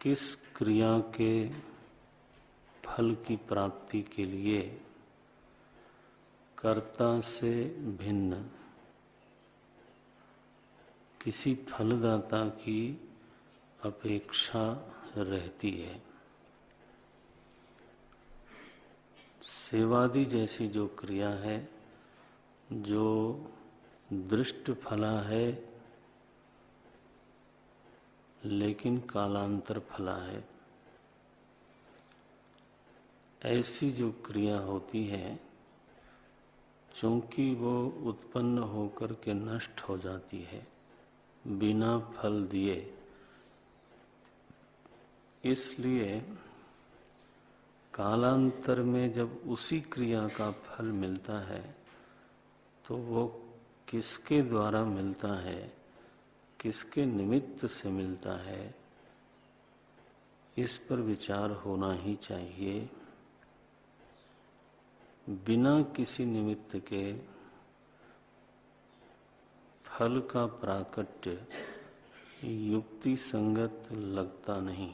किस क्रिया के फल की प्राप्ति के लिए कर्ता से भिन्न किसी फलदाता की अपेक्षा रहती है। सेवादि जैसी जो क्रिया है, जो दृष्ट फला है लेकिन कालांतर फला है, ऐसी जो क्रिया होती है, चूंकि वो उत्पन्न होकर के नष्ट हो जाती है बिना फल दिए, इसलिए कालांतर में जब उसी क्रिया का फल मिलता है तो वो किसके द्वारा मिलता है, किसके निमित्त से मिलता है, इस पर विचार होना ही चाहिए। बिना किसी निमित्त के फल का प्राकट्य युक्ति संगत लगता नहीं,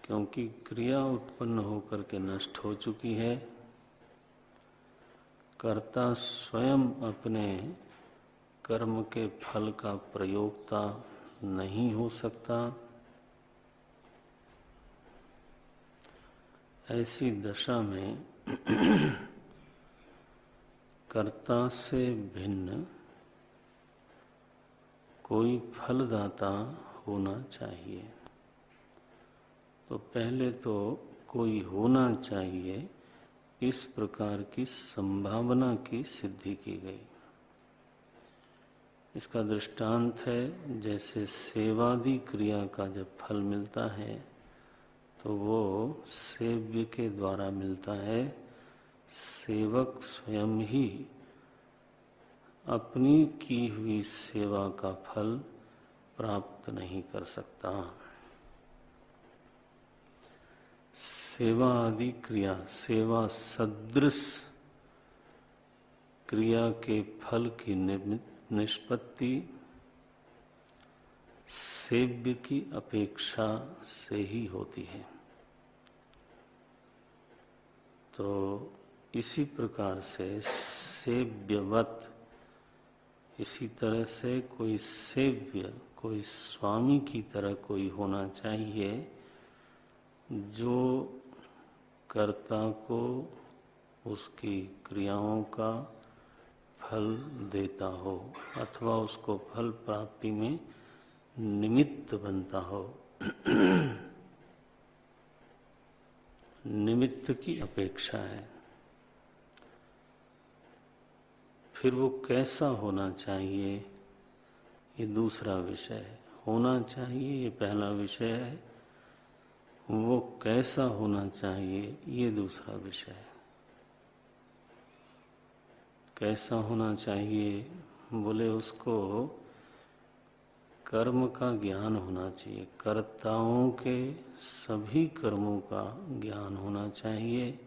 क्योंकि क्रिया उत्पन्न होकर के नष्ट हो चुकी है। कर्ता स्वयं अपने कर्म के फल का प्रयोक्ता नहीं हो सकता। ऐसी दशा में कर्ता से भिन्न कोई फलदाता होना चाहिए। तो पहले तो कोई होना चाहिए, इस प्रकार की संभावना की सिद्धि की गई। इसका दृष्टांत है, जैसे सेवादि क्रिया का जब फल मिलता है तो वो सेव्य के द्वारा मिलता है। सेवक स्वयं ही अपनी की हुई सेवा का फल प्राप्त नहीं कर सकता। सेवा आदि क्रिया, सेवा सदृश क्रिया के फल की निष्पत्ति सेव्य की अपेक्षा से ही होती है। तो इसी प्रकार से सेव्यवत, इसी तरह से कोई सेव्य, कोई स्वामी की तरह कोई होना चाहिए जो कर्ता को उसकी क्रियाओं का फल देता हो अथवा उसको फल प्राप्ति में निमित्त बनता हो। निमित्त की अपेक्षा है। फिर वो कैसा होना चाहिए, ये दूसरा विषय है। होना चाहिए ये पहला विषय है, वो कैसा होना चाहिए ये दूसरा विषय है। कैसा होना चाहिए बोले, उसको कर्म का ज्ञान होना चाहिए, कर्ताओं के सभी कर्मों का ज्ञान होना चाहिए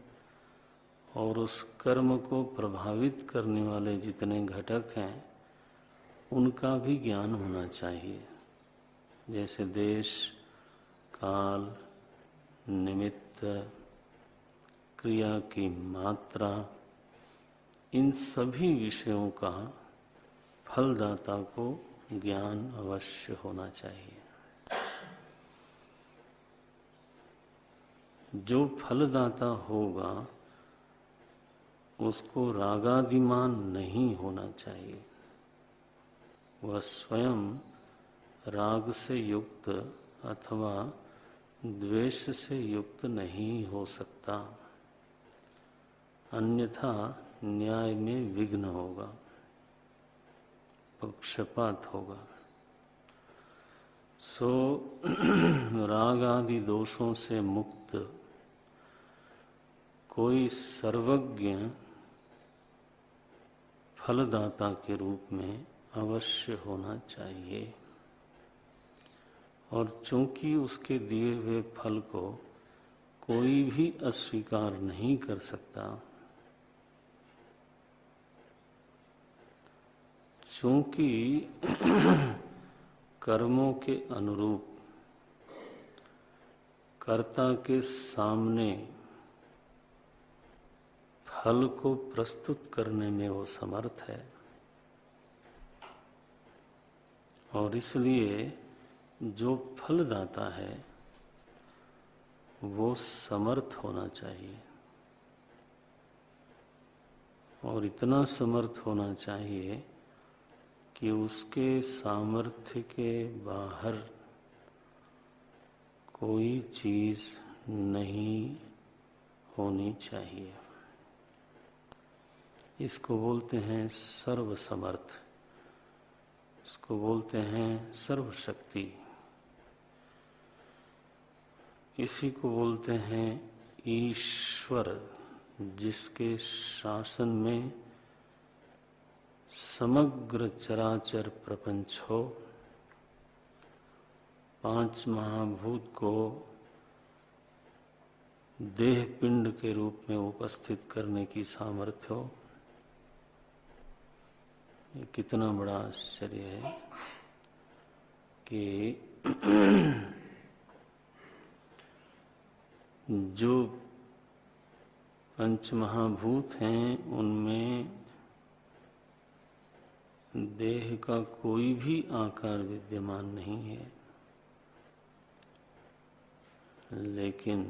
और उस कर्म को प्रभावित करने वाले जितने घटक हैं उनका भी ज्ञान होना चाहिए। जैसे देश, काल, निमित्त, क्रिया की मात्रा, इन सभी विषयों का फलदाता को ज्ञान अवश्य होना चाहिए। जो फलदाता होगा उसको रागादिमान नहीं होना चाहिए। वह स्वयं राग से युक्त अथवा द्वेष से युक्त नहीं हो सकता, अन्यथा न्याय में विघ्न होगा, पक्षपात होगा। सो राग आदि दोषों से मुक्त कोई सर्वज्ञ फलदाता के रूप में अवश्य होना चाहिए। और चूंकि उसके दिए हुए फल को कोई भी अस्वीकार नहीं कर सकता, चूंकि कर्मों के अनुरूप कर्ता के सामने फल को प्रस्तुत करने में वो समर्थ है, और इसलिए जो फलदाता है वो समर्थ होना चाहिए, और इतना समर्थ होना चाहिए कि उसके सामर्थ्य के बाहर कोई चीज नहीं होनी चाहिए। इसको बोलते हैं सर्वसमर्थ, इसको बोलते हैं सर्वशक्ति, इसी को बोलते हैं ईश्वर, जिसके शासन में समग्र चराचर प्रपंच हो। 5 महाभूत को देह पिंड के रूप में उपस्थित करने की सामर्थ्य हो। ये कितना बड़ा आश्चर्य है कि जो 5 महाभूत हैं उनमें देह का कोई भी आकार विद्यमान नहीं है, लेकिन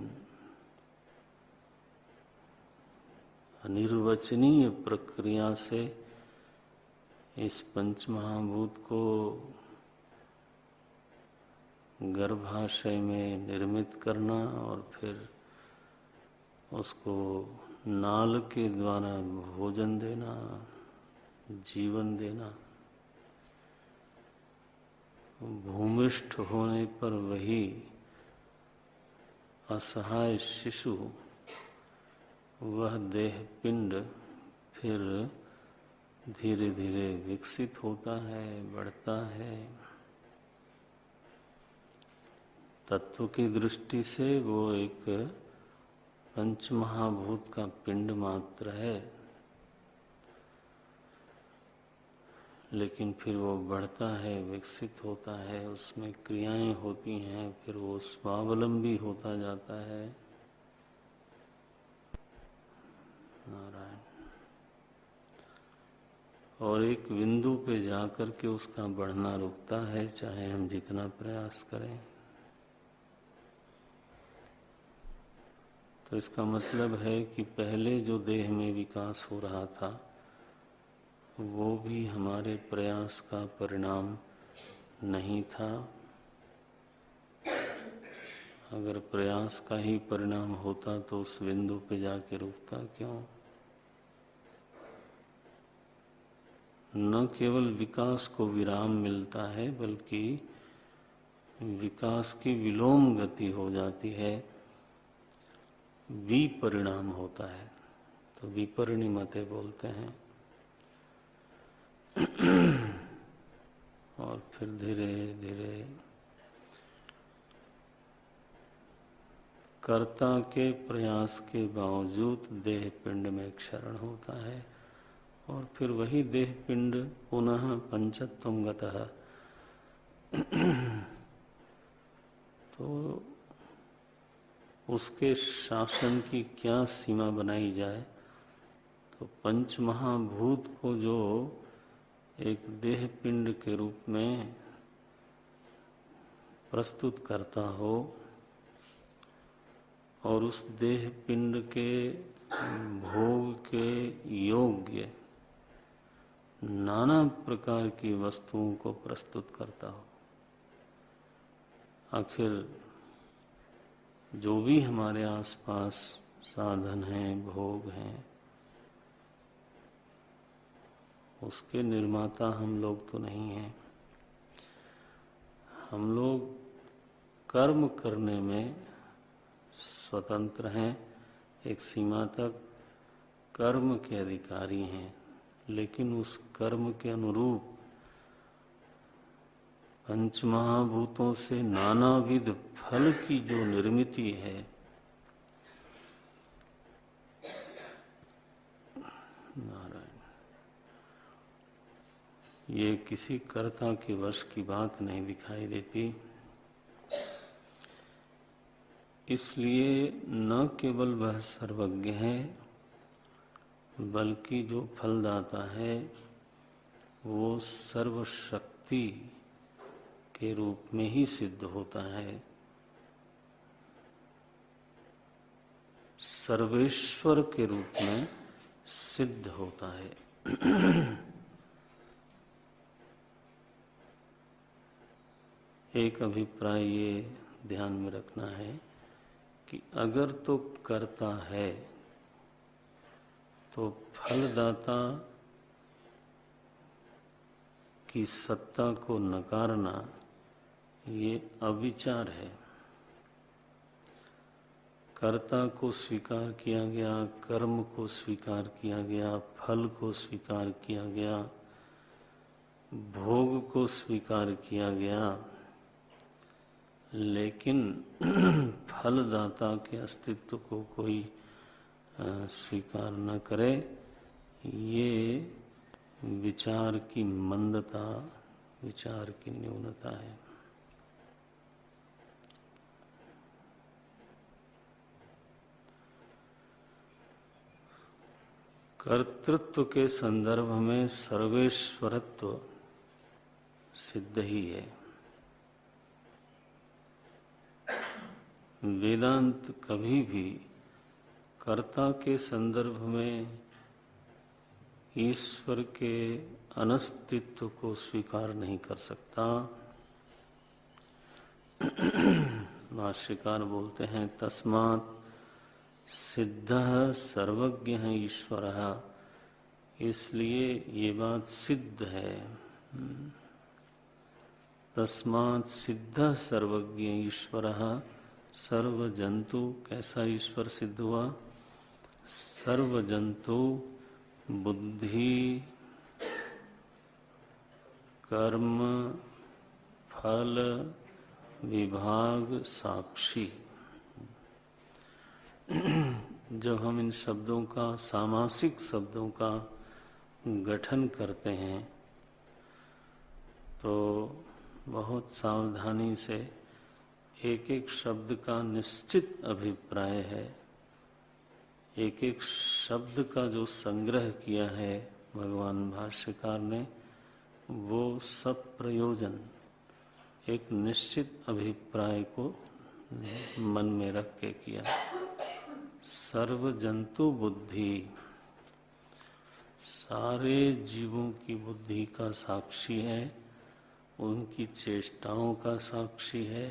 अनिर्वचनीय प्रक्रिया से इस 5 महाभूत को गर्भाशय में निर्मित करना और फिर उसको नाल के द्वारा भोजन देना, जीवन देना, भूमिष्ठ होने पर वही असहाय शिशु, वह देह पिंड फिर धीरे धीरे विकसित होता है, बढ़ता है। तत्व की दृष्टि से वो एक 5 महाभूत का पिंड मात्र है, लेकिन फिर वो बढ़ता है, विकसित होता है, उसमें क्रियाएं होती हैं, फिर वो स्वावलंबी होता जाता है। नारायण। और एक बिंदु पे जाकर के उसका बढ़ना रुकता है, चाहे हम जितना प्रयास करें। तो इसका मतलब है कि पहले जो देह में विकास हो रहा था वो भी हमारे प्रयास का परिणाम नहीं था। अगर प्रयास का ही परिणाम होता तो उस बिंदु पे जाके रुकता क्यों? न केवल विकास को विराम मिलता है, बल्कि विकास की विलोम गति हो जाती है, विपरिणाम होता है। तो विपरिणमते बोलते हैं। और फिर धीरे धीरे कर्ता के प्रयास के बावजूद देह पिंड में क्षरण होता है, और फिर वही देह पिंड पुनः पंचत्वं गतः। तो उसके शासन की क्या सीमा बनाई जाए? तो 5 महाभूत को जो एक देह पिंड के रूप में प्रस्तुत करता हो और उस देह पिंड के भोग के योग्य नाना प्रकार की वस्तुओं को प्रस्तुत करता हो। आखिर जो भी हमारे आसपास साधन हैं, भोग हैं, उसके निर्माता हम लोग तो नहीं हैं। हम लोग कर्म करने में स्वतंत्र हैं, एक सीमा तक कर्म के अधिकारी हैं, लेकिन उस कर्म के अनुरूप 5 महाभूतों से नानाविध फल की जो निर्मिति है, नारायण, ये किसी कर्ता के वश की बात नहीं दिखाई देती। इसलिए न केवल वह सर्वज्ञ है, बल्कि जो फलदाता है वो सर्वशक्ति के रूप में ही सिद्ध होता है, सर्वेश्वर के रूप में सिद्ध होता है। एक अभिप्राय ये ध्यान में रखना है कि अगर तो कर्ता है तो फलदाता की सत्ता को नकारना ये अविचार है। कर्ता को स्वीकार किया गया, कर्म को स्वीकार किया गया, फल को स्वीकार किया गया, भोग को स्वीकार किया गया, लेकिन फलदाता के अस्तित्व को कोई स्वीकार न करे, ये विचार की मंदता, विचार की न्यूनता है। कर्तृत्व के संदर्भ में सर्वेश्वरत्व सिद्ध ही है। वेदांत कभी भी कर्ता के संदर्भ में ईश्वर के अनस्तित्व को स्वीकार नहीं कर सकता। भाष्यकार बोलते हैं तस्मात् सिद्धः सर्वज्ञ है ईश्वर, इसलिए ये बात सिद्ध है। तस्मात् सिद्धः सर्वज्ञ ईश्वर, सर्व जंतु, कैसा ईश्वर सिद्ध हुआ? सर्व जंतु बुद्धि, कर्म, फल, विभाग, साक्षी। जब हम इन शब्दों का, सामासिक शब्दों का गठन करते हैं तो बहुत सावधानी से एक एक शब्द का निश्चित अभिप्राय है, एक एक शब्द का जो संग्रह किया है भगवान भाष्यकार ने, वो सब प्रयोजन एक निश्चित अभिप्राय को मन में रख के किया। सर्व जंतु बुद्धि, सारे जीवों की बुद्धि का साक्षी है, उनकी चेष्टाओं का साक्षी है,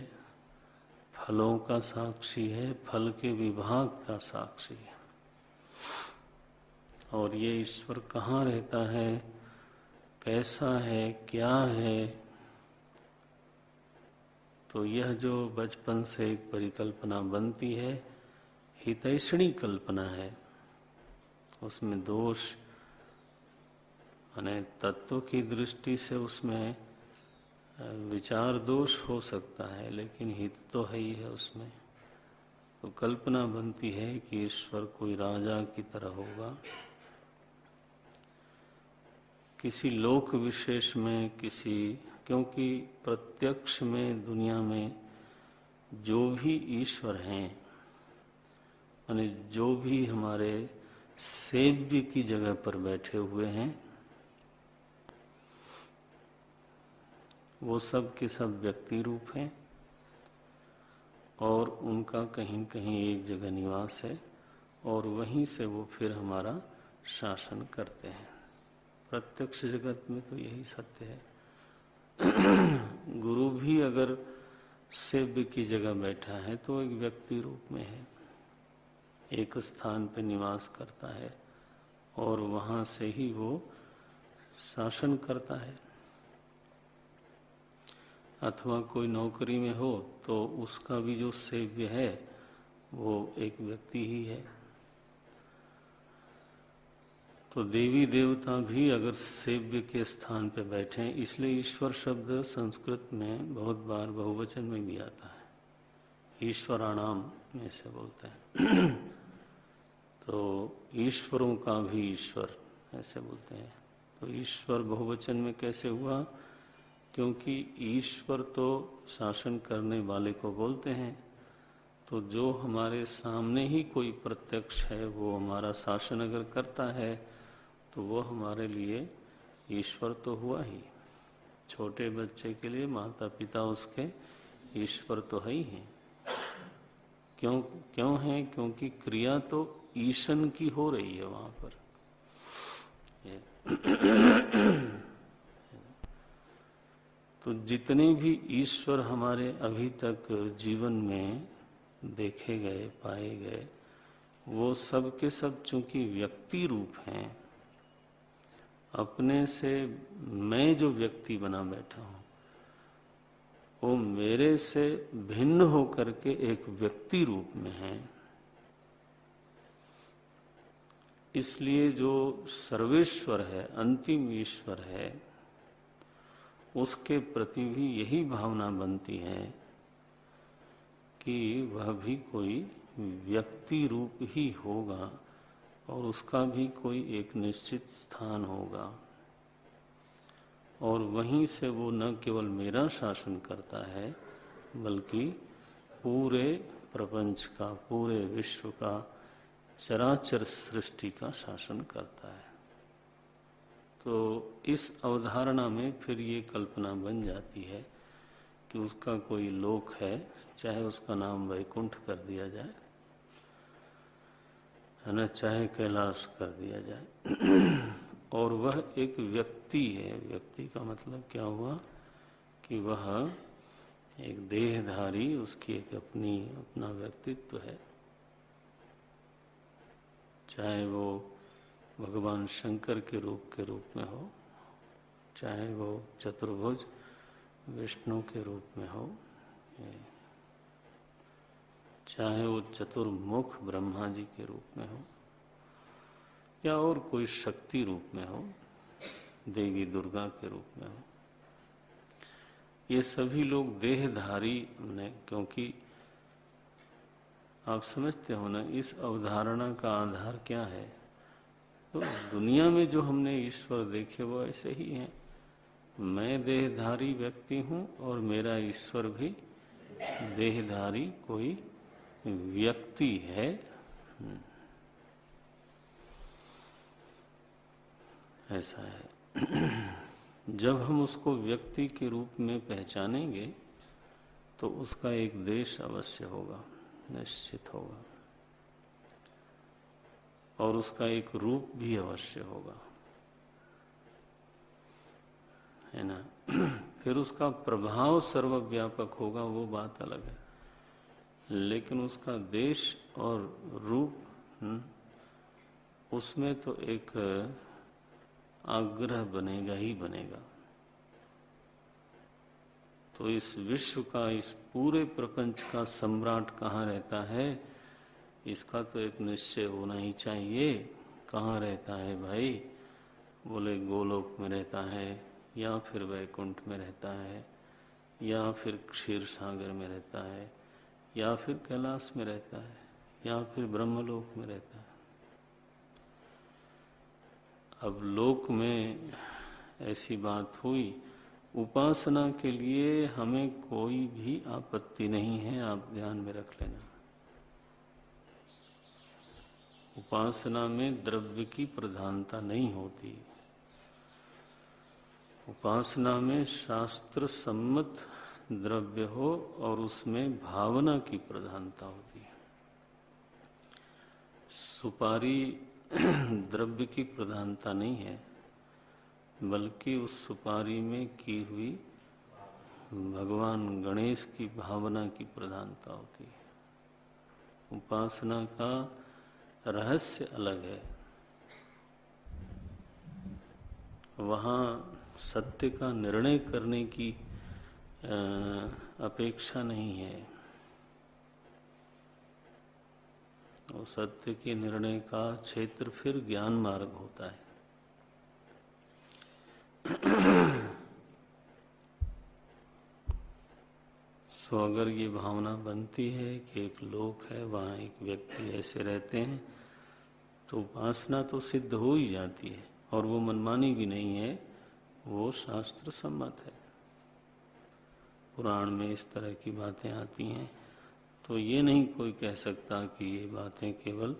फलों का साक्षी है, फल के विभाग का साक्षी है। और ये ईश्वर कहाँ रहता है, कैसा है, क्या है, तो यह जो बचपन से एक परिकल्पना बनती है, हितैषणी कल्पना है। उसमें दोष माने तत्व की दृष्टि से उसमें विचार दोष हो सकता है, लेकिन हित तो है ही है उसमें। तो कल्पना बनती है कि ईश्वर कोई राजा की तरह होगा, किसी लोक विशेष में, किसी, क्योंकि प्रत्यक्ष में दुनिया में जो भी ईश्वर हैं, माने जो भी हमारे सेव्य की जगह पर बैठे हुए हैं, वो सब के सब व्यक्ति रूप हैं और उनका कहीं कहीं एक जगह निवास है और वहीं से वो फिर हमारा शासन करते हैं। प्रत्यक्ष जगत में तो यही सत्य है। गुरु भी अगर सेव्य की जगह बैठा है तो एक व्यक्ति रूप में है, एक स्थान पे निवास करता है और वहां से ही वो शासन करता है। अथवा कोई नौकरी में हो तो उसका भी जो सेव्य है वो एक व्यक्ति ही है। तो देवी देवता भी अगर सेव्य के स्थान पे बैठे, इसलिए ईश्वर शब्द संस्कृत में बहुत बार बहुवचन में भी आता है, ईश्वराणाम में से बोलते हैं। तो ईश्वरों का भी ईश्वर ऐसे बोलते हैं। तो ईश्वर बहुवचन में कैसे हुआ? क्योंकि ईश्वर तो शासन करने वाले को बोलते हैं, तो जो हमारे सामने ही कोई प्रत्यक्ष है वो हमारा शासन अगर करता है तो वो हमारे लिए ईश्वर तो हुआ ही। छोटे बच्चे के लिए माता पिता उसके ईश्वर तो है ही हैं। क्यों क्यों है? क्योंकि क्रिया तो ईशन की हो रही है वहां पर। तो जितने भी ईश्वर हमारे अभी तक जीवन में देखे गए, पाए गए, वो सब के सब चूंकि व्यक्ति रूप हैं, अपने से मैं जो व्यक्ति बना बैठा हूं वो मेरे से भिन्न होकर के एक व्यक्ति रूप में है। इसलिए जो सर्वेश्वर है, अंतिम ईश्वर है, उसके प्रति भी यही भावना बनती है कि वह भी कोई व्यक्ति रूप ही होगा और उसका भी कोई एक निश्चित स्थान होगा। और वहीं से वो न केवल मेरा शासन करता है बल्कि पूरे प्रपंच का, पूरे विश्व का, चराचर सृष्टि का शासन करता है। तो इस अवधारणा में फिर ये कल्पना बन जाती है कि उसका कोई लोक है, चाहे उसका नाम वैकुंठ कर दिया जाए, है ना, चाहे कैलाश कर दिया जाए और वह एक व्यक्ति है। व्यक्ति का मतलब क्या हुआ कि वह एक देहधारी, उसकी एक अपना व्यक्तित्व है। चाहे वो भगवान शंकर के रूप में हो, चाहे वो चतुर्भुज विष्णु के रूप में हो, चाहे वो चतुर्मुख ब्रह्मा जी के रूप में हो, या और कोई शक्ति रूप में हो, देवी दुर्गा के रूप में हो, ये सभी लोग देहधारी ने, क्योंकि आप समझते हो ना, इस अवधारणा का आधार क्या है? तो दुनिया में जो हमने ईश्वर देखे वो ऐसे ही हैं। मैं देहधारी व्यक्ति हूँ और मेरा ईश्वर भी देहधारी कोई व्यक्ति है। ऐसा है। जब हम उसको व्यक्ति के रूप में पहचानेंगे तो उसका एक देश अवश्य होगा, निश्चित होगा, और उसका एक रूप भी अवश्य होगा, है ना। फिर उसका प्रभाव सर्वव्यापक होगा, वो बात अलग है, लेकिन उसका देश और रूप उसमें तो एक आग्रह बनेगा ही बनेगा। तो इस विश्व का, इस पूरे प्रपंच का सम्राट कहाँ रहता है, इसका तो एक निश्चय होना ही चाहिए। कहाँ रहता है भाई? बोले गोलोक में रहता है, या फिर वैकुंठ में रहता है, या फिर क्षीर सागर में रहता है, या फिर कैलाश में रहता है, या फिर ब्रह्मलोक में रहता है। अब लोक में ऐसी बात हुई, उपासना के लिए हमें कोई भी आपत्ति नहीं है, आप ध्यान में रख लेना। उपासना में द्रव्य की प्रधानता नहीं होती। उपासना में शास्त्र सम्मत द्रव्य हो और उसमें भावना की प्रधानता होती है। सुपारी द्रव्य की प्रधानता नहीं है, बल्कि उस सुपारी में की हुई भगवान गणेश की भावना की प्रधानता होती है। उपासना का रहस्य अलग है। वहाँ सत्य का निर्णय करने की अपेक्षा नहीं है। और सत्य के निर्णय का क्षेत्र फिर ज्ञान मार्ग होता है। सो अगर ये भावना बनती है कि एक लोक है, वहाँ एक व्यक्ति ऐसे रहते हैं, तो उपासना तो सिद्ध हो ही जाती है। और वो मनमानी भी नहीं है, वो शास्त्र सम्मत है। पुराण में इस तरह की बातें आती हैं तो ये नहीं कोई कह सकता कि ये बातें केवल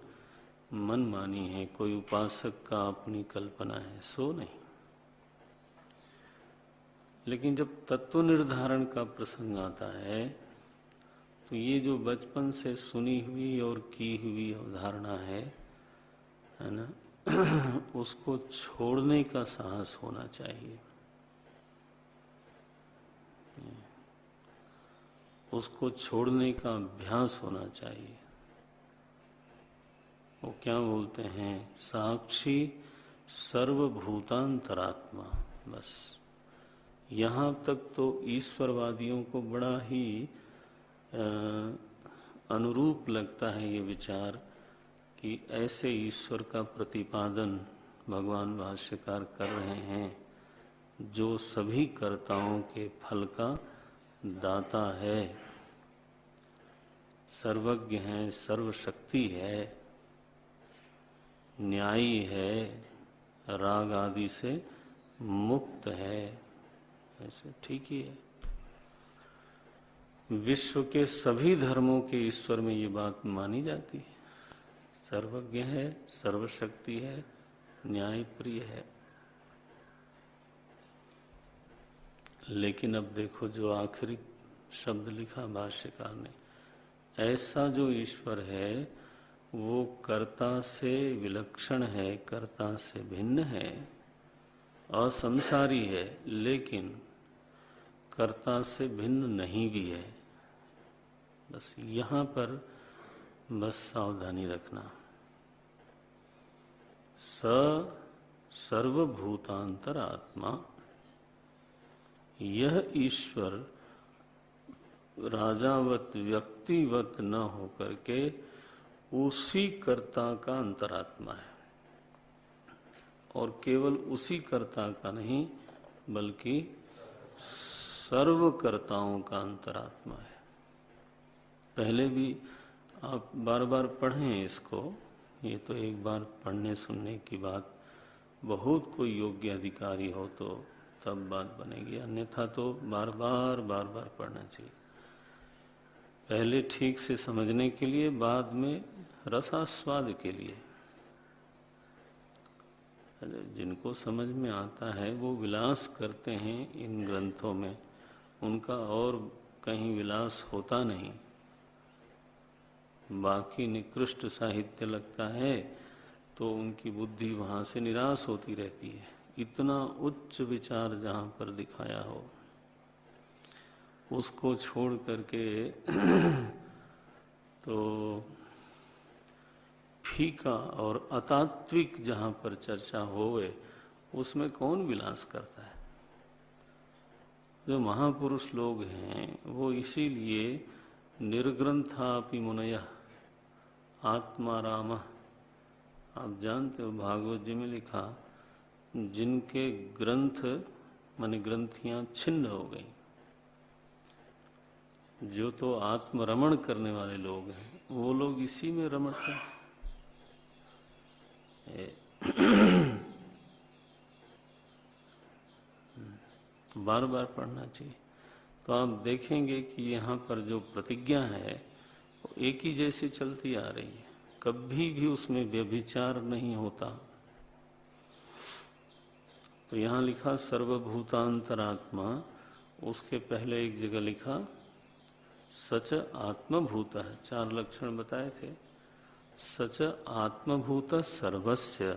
मन मानी है, कोई उपासक का अपनी कल्पना है, सो नहीं। लेकिन जब तत्व निर्धारण का प्रसंग आता है तो ये जो बचपन से सुनी हुई और की हुई अवधारणा है ना, उसको छोड़ने का साहस होना चाहिए। उसको छोड़ने का अभ्यास होना चाहिए। वो क्या बोलते हैं, साक्षी सर्वभूतांतरात्मा। बस यहाँ तक तो ईश्वरवादियों को बड़ा ही अनुरूप लगता है ये विचार कि ऐसे ईश्वर का प्रतिपादन भगवान भाष्यकार कर रहे हैं जो सभी कर्ताओं के फल का दाता है, सर्वज्ञ है, सर्वशक्ति है, न्यायी है, राग आदि से मुक्त है। ऐसे ठीक ही है। विश्व के सभी धर्मों के ईश्वर में ये बात मानी जाती है, सर्वज्ञ है, सर्वशक्ति है, न्यायप्रिय है। लेकिन अब देखो जो आखिरी शब्द लिखा भाष्यकार ने, ऐसा जो ईश्वर है वो कर्ता से विलक्षण है, कर्ता से भिन्न है, असंसारी है, लेकिन कर्ता से भिन्न नहीं भी है। बस यहाँ पर बस सावधानी रखना। सर्वभूतांतर आत्मा, यह ईश्वर राजावत व्यक्तिवत न होकर के उसी कर्ता का अंतरात्मा है, और केवल उसी कर्ता का नहीं बल्कि सर्वकर्ताओं का अंतरात्मा है। पहले भी आप बार बार पढ़ें इसको, ये तो एक बार पढ़ने सुनने की बात, बहुत कोई योग्य अधिकारी हो तो तब बात बनेगी, अन्यथा तो बार बार पढ़ना चाहिए। पहले ठीक से समझने के लिए, बाद में रसास्वाद के लिए। जिनको समझ में आता है वो विलास करते हैं इन ग्रंथों में, उनका और कहीं विलास होता नहीं। बाकी निकृष्ट साहित्य लगता है तो उनकी बुद्धि वहां से निराश होती रहती है। इतना उच्च विचार जहां पर दिखाया हो उसको छोड़ करके तो फीका और अतात्विक जहां पर चर्चा होवे उसमें कौन विलास करता है। जो महापुरुष लोग हैं वो इसीलिए निर्ग्रंथापि मुनयः आत्मा राम, आप जानते हो भागवत जी में लिखा, जिनके ग्रंथ माने ग्रंथियां छिन्न हो गई, जो तो आत्मरमण करने वाले लोग हैं वो लोग इसी में रमणते हैं। बार बार पढ़ना चाहिए। तो आप देखेंगे कि यहाँ पर जो प्रतिज्ञा है वो एक ही जैसी चलती आ रही है, कभी भी उसमें व्यभिचार नहीं होता। तो यहाँ लिखा सर्वभूतांतरात्मा, उसके पहले एक जगह लिखा सच आत्मभूत है, 4 लक्षण बताए थे। सच आत्मभूत सर्वस्य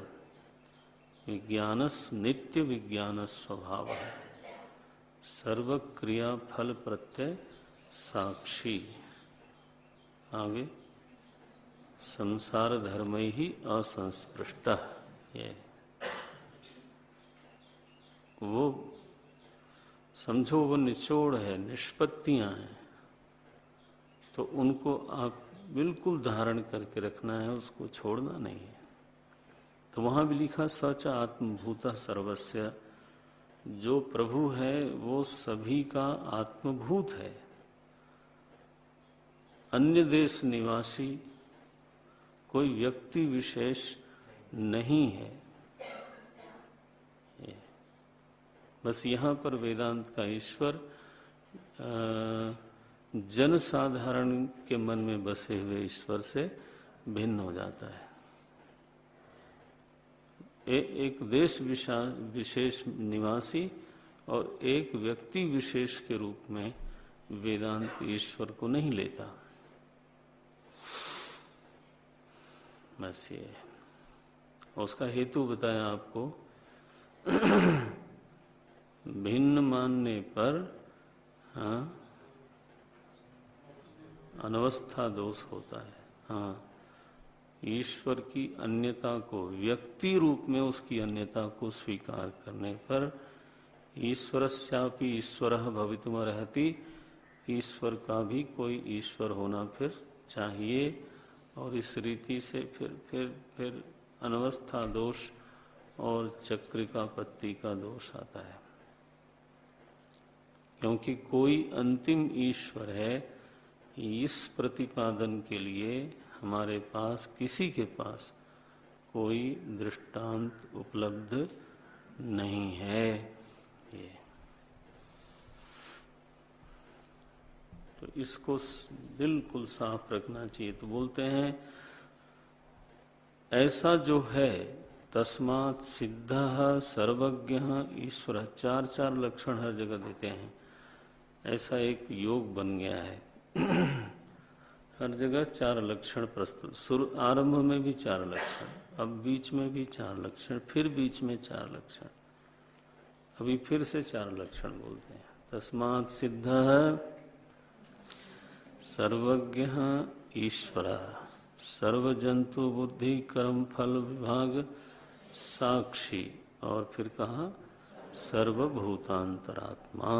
विज्ञानस नित्य विज्ञान स्वभाव है, सर्व क्रिया फल प्रत्यय साक्षी। आगे संसार धर्म ही असंस्पृष्ट, ये वो समझो वो निचोड़ है, निष्पत्तियां हैं, तो उनको आप बिल्कुल धारण करके रखना है, उसको छोड़ना नहीं है। तो वहां भी लिखा सच आत्मभूत सर्वस्य, जो प्रभु है वो सभी का आत्मभूत है, अन्य देश निवासी कोई व्यक्ति विशेष नहीं है। बस यहाँ पर वेदांत का ईश्वर जन साधारण के मन में बसे हुए ईश्वर से भिन्न हो जाता है। एक देश विशेष निवासी और एक व्यक्ति विशेष के रूप में वेदांत ईश्वर को नहीं लेता। बस ये उसका हेतु बताया आपको। भिन्न मानने पर हाँ अनवस्था दोष होता है। हाँ, ईश्वर की अन्यता को, व्यक्ति रूप में उसकी अन्यता को स्वीकार करने पर ईश्वरस्यापि ईश्वरः भवितुमर्हति, ईश्वर का भी कोई ईश्वर होना फिर चाहिए। और इस रीति से फिर अनवस्था दोष और चक्रिका पत्ती का दोष आता है। क्योंकि कोई अंतिम ईश्वर है, इस प्रतिपादन के लिए हमारे पास, किसी के पास कोई दृष्टांत उपलब्ध नहीं है। ये तो इसको बिल्कुल साफ रखना चाहिए। तो बोलते हैं ऐसा जो है, तस्मात् सिद्धः सर्वज्ञः ईश्वर, चार चार लक्षण हर जगह देते हैं। ऐसा एक योग बन गया है। हर जगह चार लक्षण प्रस्तुत, शुरू आरंभ में भी चार लक्षण, अब बीच में भी चार लक्षण, फिर बीच में चार लक्षण, अभी फिर से चार लक्षण बोलते हैं। तस्मात् सिद्धः सर्वज्ञः ईश्वरः सर्वजंतु बुद्धि कर्म फल विभाग साक्षी, और फिर कहा सर्वभूतांतरात्मा।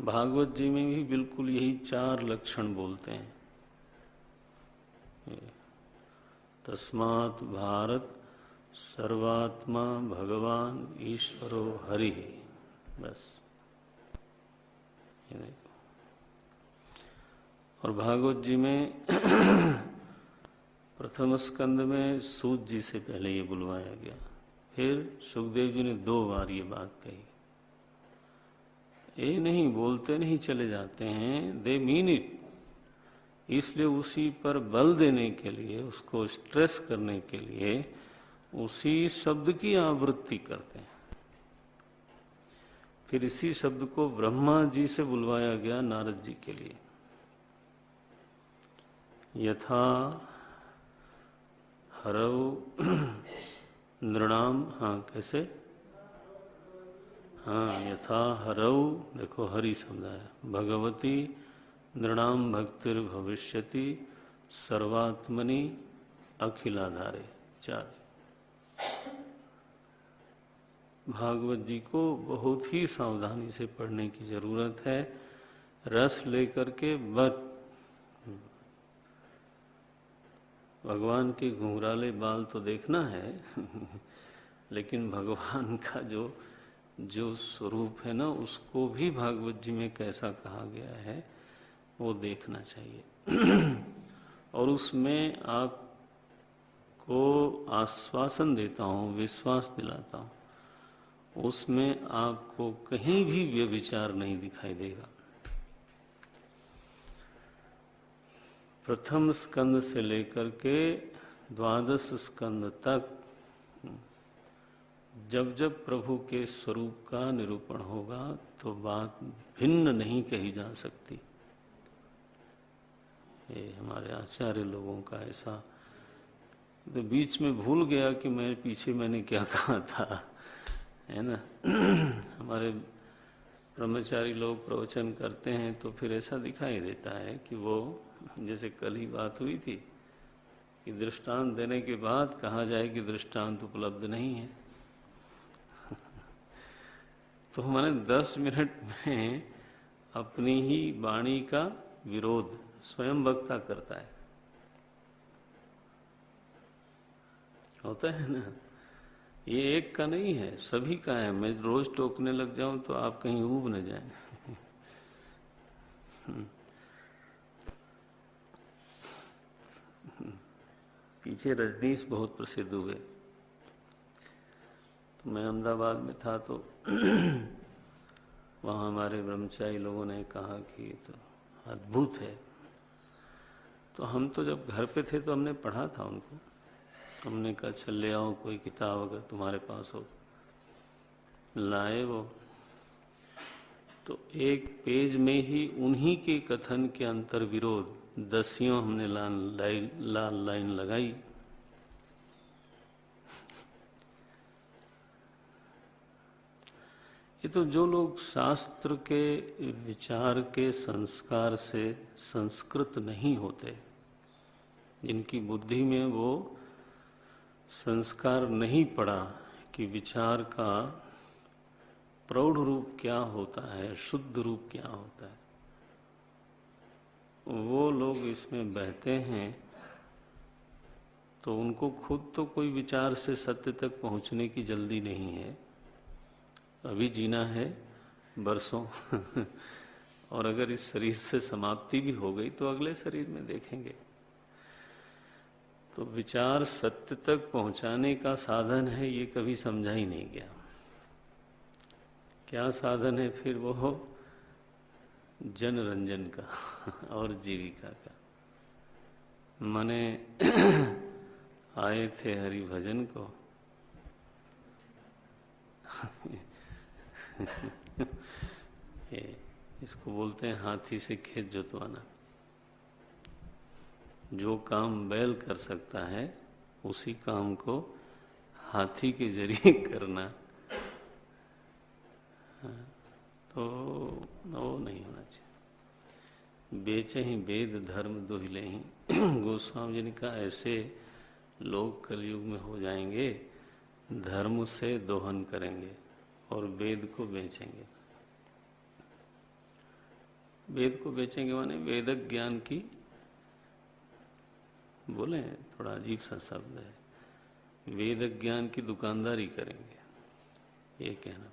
भागवत जी में भी बिल्कुल यही चार लक्षण बोलते हैं। तस्मात् भारत सर्वात्मा भगवान ईश्वरो हरि। बस और भागवत जी में प्रथम स्कंद में सूत जी से पहले ये बुलवाया गया, फिर सुखदेव जी ने 2 बार ये बात कही। ये नहीं बोलते नहीं चले जाते हैं, दे मीन इट। इसलिए उसी पर बल देने के लिए, उसको स्ट्रेस करने के लिए उसी शब्द की आवृत्ति करते हैं। फिर इसी शब्द को ब्रह्मा जी से बुलवाया गया नारद जी के लिए। यथा हरौ नृणाम, हाँ कैसे, हाँ यथा हरौ, देखो हरि शब्द है, भगवती नृणाम भक्तिर भविष्यति सर्वात्मनि अखिलाधारे। 4 भागवत जी को बहुत ही सावधानी से पढ़ने की जरूरत है, रस लेकर के। बट भगवान के घुंघराले बाल तो देखना है लेकिन भगवान का जो स्वरूप है ना, उसको भी भागवत जी में कैसा कहा गया है वो देखना चाहिए। और उसमें आपको आश्वासन देता हूँ, विश्वास दिलाता हूँ, उसमें आपको कहीं भी व्यभिचार नहीं दिखाई देगा। प्रथम स्कंद से लेकर के 12 स्कंद तक जब जब प्रभु के स्वरूप का निरूपण होगा तो बात भिन्न नहीं कही जा सकती। ये हमारे आचार्य लोगों का ऐसा, तो बीच में भूल गया कि मैंने क्या कहा था, है ना। हमारे ब्रह्मचारी लोग प्रवचन करते हैं तो फिर ऐसा दिखाई देता है कि वो, जैसे कल ही बात हुई थी कि दृष्टांत देने के बाद कहा जाए कि दृष्टांत उपलब्ध नहीं है। तो मैंने 10 मिनट में अपनी ही वाणी का विरोध स्वयं वक्ता करता है, होता है ना। ये एक का नहीं है, सभी का है। मैं रोज टोकने लग जाऊं तो आप कहीं ऊब न जाएं। पीछे रजनीश बहुत प्रसिद्ध हुए, तो मैं अहमदाबाद में था तो वहाँ हमारे ब्रह्मचारी लोगों ने कहा कि ये तो अद्भुत है। तो हम तो जब घर पे थे तो हमने पढ़ा था उनको। हमने कहा चल ले आओ कोई किताब अगर तुम्हारे पास हो। लाए वो, तो एक पेज में ही उन्हीं के कथन के अंतर विरोध 10 हमने लाल लाइन लगाई। ये तो जो लोग शास्त्र के विचार के संस्कार से संस्कृत नहीं होते, जिनकी बुद्धि में वो संस्कार नहीं पड़ा कि विचार का प्रौढ़ रूप क्या होता है, शुद्ध रूप क्या होता है, वो लोग इसमें बहते हैं। तो उनको खुद तो कोई विचार से सत्य तक पहुंचने की जल्दी नहीं है, अभी जीना है बरसों और अगर इस शरीर से समाप्ति भी हो गई तो अगले शरीर में देखेंगे। तो विचार सत्य तक पहुंचाने का साधन है, ये कभी समझा ही नहीं गया। क्या साधन है फिर? वो जनरंजन का और जीविका का। माने आए थे हरि भजन को इसको बोलते हैं हाथी से खेत जोतवाना। जो काम बैल कर सकता है उसी काम को हाथी के जरिए करना, तो वो नहीं होना चाहिए। बेचे ही वेद धर्म दोहिले ही गोस्वामी जी ने कहा ऐसे लोग कलयुग में हो जाएंगे, धर्म से दोहन करेंगे और वेद को बेचेंगे। वेद को बेचेंगे माने वेदक ज्ञान की, बोले थोड़ा अजीब सा शब्द है, वेदक ज्ञान की दुकानदारी करेंगे, ये कहना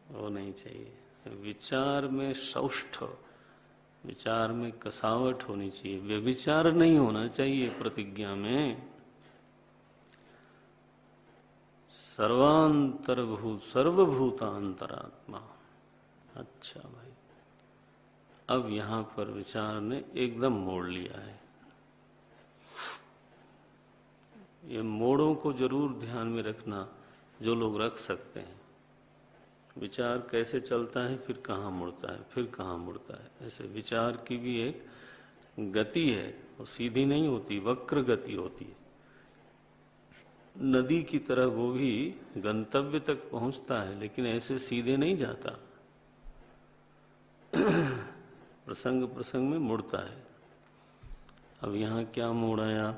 वो नहीं चाहिए। विचार में सौष्ठ, विचार में कसावट होनी चाहिए, व्यभिचार नहीं होना चाहिए प्रतिज्ञा में। सर्वांतरभूत सर्वभूतांतरात्मा। अच्छा भाई, अब यहां पर विचार ने एकदम मोड़ लिया है। ये मोड़ों को जरूर ध्यान में रखना, जो लोग रख सकते हैं। विचार कैसे चलता है, फिर कहाँ मुड़ता है, फिर कहाँ मुड़ता है। ऐसे विचार की भी एक गति है, वो सीधी नहीं होती, वक्र गति होती है। नदी की तरह वो भी गंतव्य तक पहुंचता है, लेकिन ऐसे सीधे नहीं जाता, प्रसंग प्रसंग में मुड़ता है। अब यहाँ क्या मोड़ आया?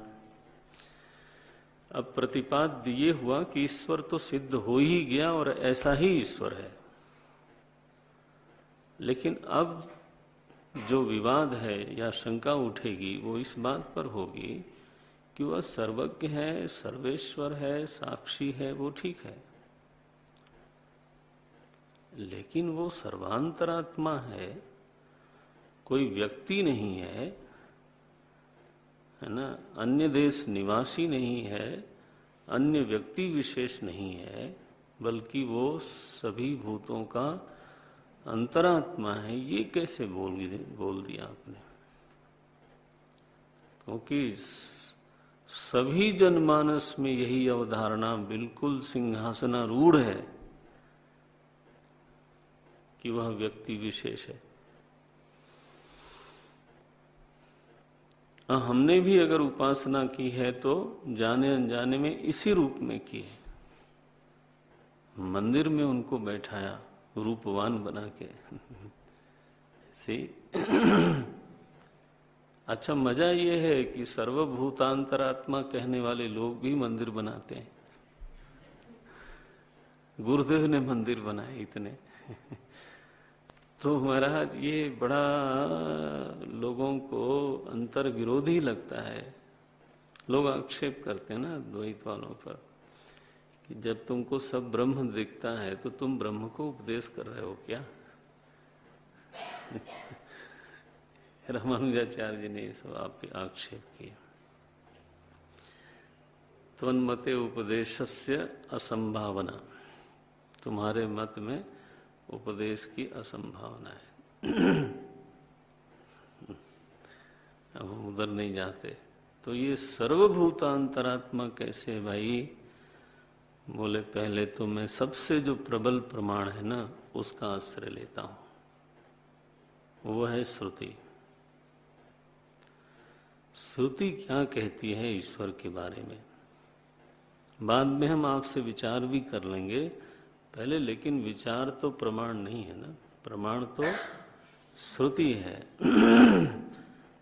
अब प्रतिपाद्य ये हुआ कि ईश्वर तो सिद्ध हो ही गया और ऐसा ही ईश्वर है। लेकिन अब जो विवाद है या शंका उठेगी वो इस बात पर होगी कि वह सर्वज्ञ है, सर्वेश्वर है, साक्षी है, वो ठीक है, लेकिन वो सर्वांतरात्मा है, कोई व्यक्ति नहीं है ना, अन्य देश निवासी नहीं है, अन्य व्यक्ति विशेष नहीं है, बल्कि वो सभी भूतों का अंतरात्मा है। ये कैसे बोल दिया आपने? क्योंकि सभी जनमानस में यही अवधारणा बिल्कुल सिंहासनारूढ़ है कि वह व्यक्ति विशेष है। हमने भी अगर उपासना की है तो जाने अनजाने में इसी रूप में की है। मंदिर में उनको बैठाया रूपवान बना के अच्छा, मजा ये है कि सर्वभूतांतरात्मा कहने वाले लोग भी मंदिर बनाते हैं। गुरुदेव ने मंदिर बनाए इतने तो महाराज ये बड़ा लोगों को अंतर विरोधी लगता है। लोग आक्षेप करते हैं ना द्वैत वालों पर कि जब तुमको सब ब्रह्म दिखता है तो तुम ब्रह्म को उपदेश कर रहे हो क्या? रामानुजाचार्य जी ने ये सब आक्षेप किया। त्वन्मते उपदेशस्य असंभावना, तुम्हारे मत में उपदेश की असंभावना है। अब हम उधर नहीं जाते। तो ये सर्वभूतांतरात्मा कैसे है भाई? बोले पहले तो मैं सबसे जो प्रबल प्रमाण है ना, उसका आश्रय लेता हूं, वो है श्रुति। श्रुति क्या कहती है ईश्वर के बारे में, बाद में हम आपसे विचार भी कर लेंगे पहले, लेकिन विचार तो प्रमाण नहीं है ना, प्रमाण तो श्रुति है।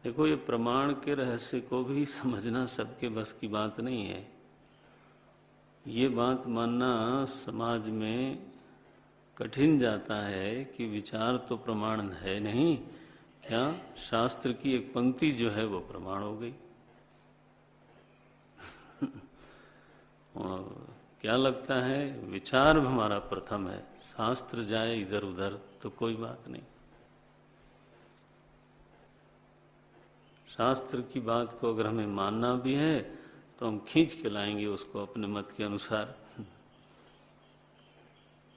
देखो, ये प्रमाण के रहस्य को भी समझना सबके बस की बात नहीं है। ये बात मानना समाज में कठिन जाता है कि विचार तो प्रमाण है नहीं, क्या शास्त्र की एक पंक्ति जो है वो प्रमाण हो गई। और क्या लगता है, विचार हमारा प्रथम है, शास्त्र जाए इधर उधर तो कोई बात नहीं। शास्त्र की बात को अगर हमें मानना भी है तो हम खींच के लाएंगे उसको अपने मत के अनुसार।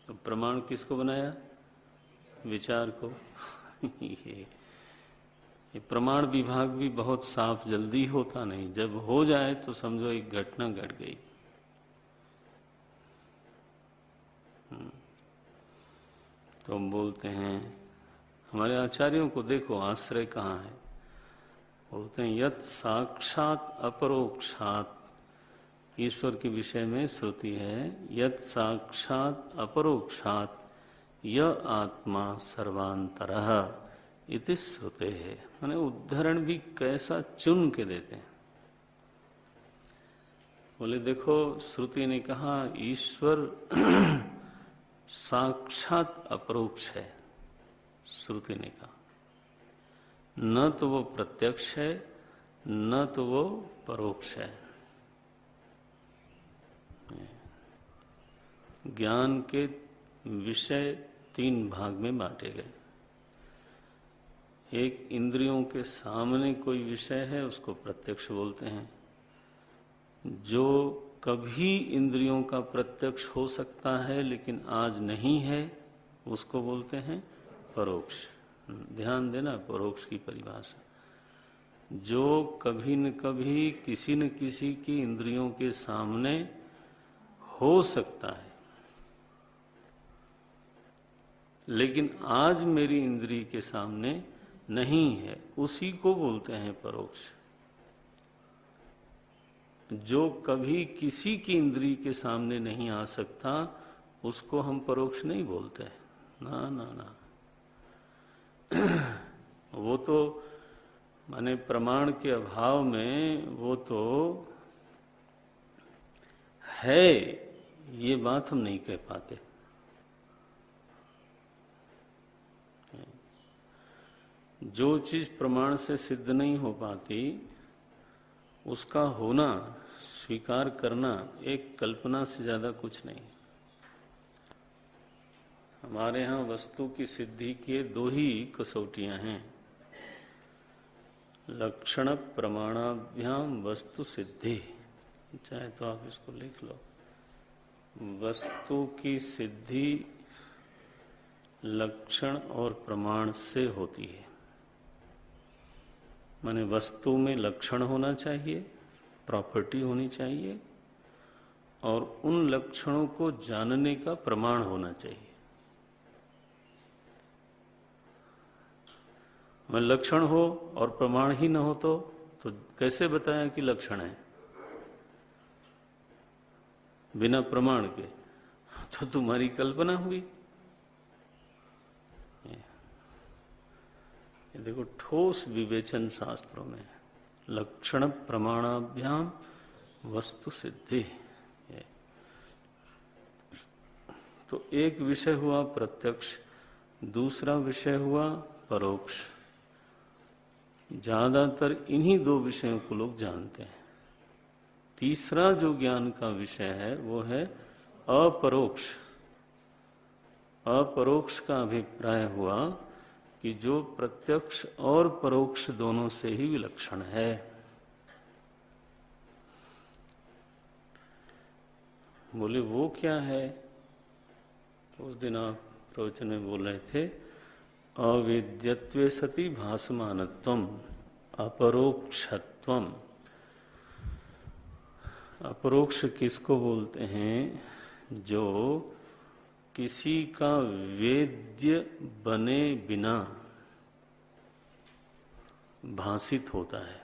तो प्रमाण किसको बनाया? विचार को। ये प्रमाण विभाग भी बहुत साफ जल्दी होता नहीं, जब हो जाए तो समझो एक घटना घट गई। तो हम बोलते हैं, हमारे आचार्यों को देखो आश्रय कहाँ है, बोलते हैं यत् साक्षात अपरोक्षात। ईश्वर के विषय में श्रुति है, यत् साक्षात अपरोक्षात य आत्मा सर्वांतरः इति श्रुते है। माने उदाहरण भी कैसा चुन के देते हैं। बोले देखो, श्रुति ने कहा ईश्वर साक्षात अपरोक्ष है। श्रुति ने कहा न तो वो प्रत्यक्ष है, न तो वो परोक्ष है। ज्ञान के विषय तीन भाग में बांटे गए। एक, इंद्रियों के सामने कोई विषय है उसको प्रत्यक्ष बोलते हैं। जो कभी इंद्रियों का प्रत्यक्ष हो सकता है लेकिन आज नहीं है, उसको बोलते हैं परोक्ष। ध्यान देना परोक्ष की परिभाषा। जो कभी न कभी किसी न किसी की इंद्रियों के सामने हो सकता है, लेकिन आज मेरी इंद्रिय के सामने नहीं है, उसी को बोलते हैं परोक्ष। जो कभी किसी की इंद्रिय के सामने नहीं आ सकता, उसको हम परोक्ष नहीं बोलते। ना ना ना, वो तो माने प्रमाण के अभाव में वो तो है, ये बात हम नहीं कह पाते। जो चीज प्रमाण से सिद्ध नहीं हो पाती, उसका होना स्वीकार करना एक कल्पना से ज्यादा कुछ नहीं। हमारे यहाँ वस्तु की सिद्धि के दो ही कसौटियां हैं, लक्षण प्रमाणाभ्याम वस्तु सिद्धि। चाहे तो आप इसको लिख लो, वस्तु की सिद्धि लक्षण और प्रमाण से होती है। माने वस्तु में लक्षण होना चाहिए, प्रॉपर्टी होनी चाहिए, और उन लक्षणों को जानने का प्रमाण होना चाहिए। मैं लक्षण हो और प्रमाण ही न हो तो कैसे बताया कि लक्षण है? बिना प्रमाण के तो तुम्हारी कल्पना हुई। ये देखो, ठोस विवेचन शास्त्रों में लक्षण प्रमाणाभ्याम वस्तु सिद्धि। तो एक विषय हुआ प्रत्यक्ष, दूसरा विषय हुआ परोक्ष। ज्यादातर इन्हीं दो विषयों को लोग जानते हैं। तीसरा जो ज्ञान का विषय है वो है अपरोक्ष। अपरोक्ष का अभिप्राय हुआ कि जो प्रत्यक्ष और परोक्ष दोनों से ही विलक्षण है। बोले वो क्या है? उस दिन आप प्रवचन में बोल रहे थे, अविद्यत्वे सति भासमानत्वम अपरोक्षत्वम। अपरोक्ष किसको बोलते हैं? जो किसी का वेद्य बने बिना भासित होता है।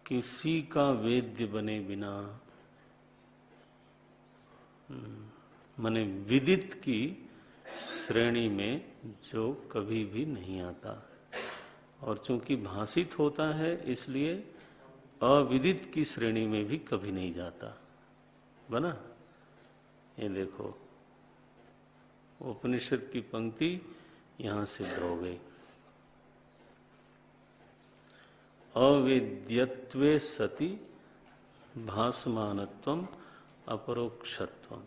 किसी का वेद्य बने बिना, माने विदित की श्रेणी में जो कभी भी नहीं आता, और चूंकि भासित होता है इसलिए अविदित की श्रेणी में भी कभी नहीं जाता। बना? ये देखो, उपनिषद की पंक्ति यहां सिद्ध हो गई। अविद्यत्वे सति भासमानत्वम अपरोक्षत्वम।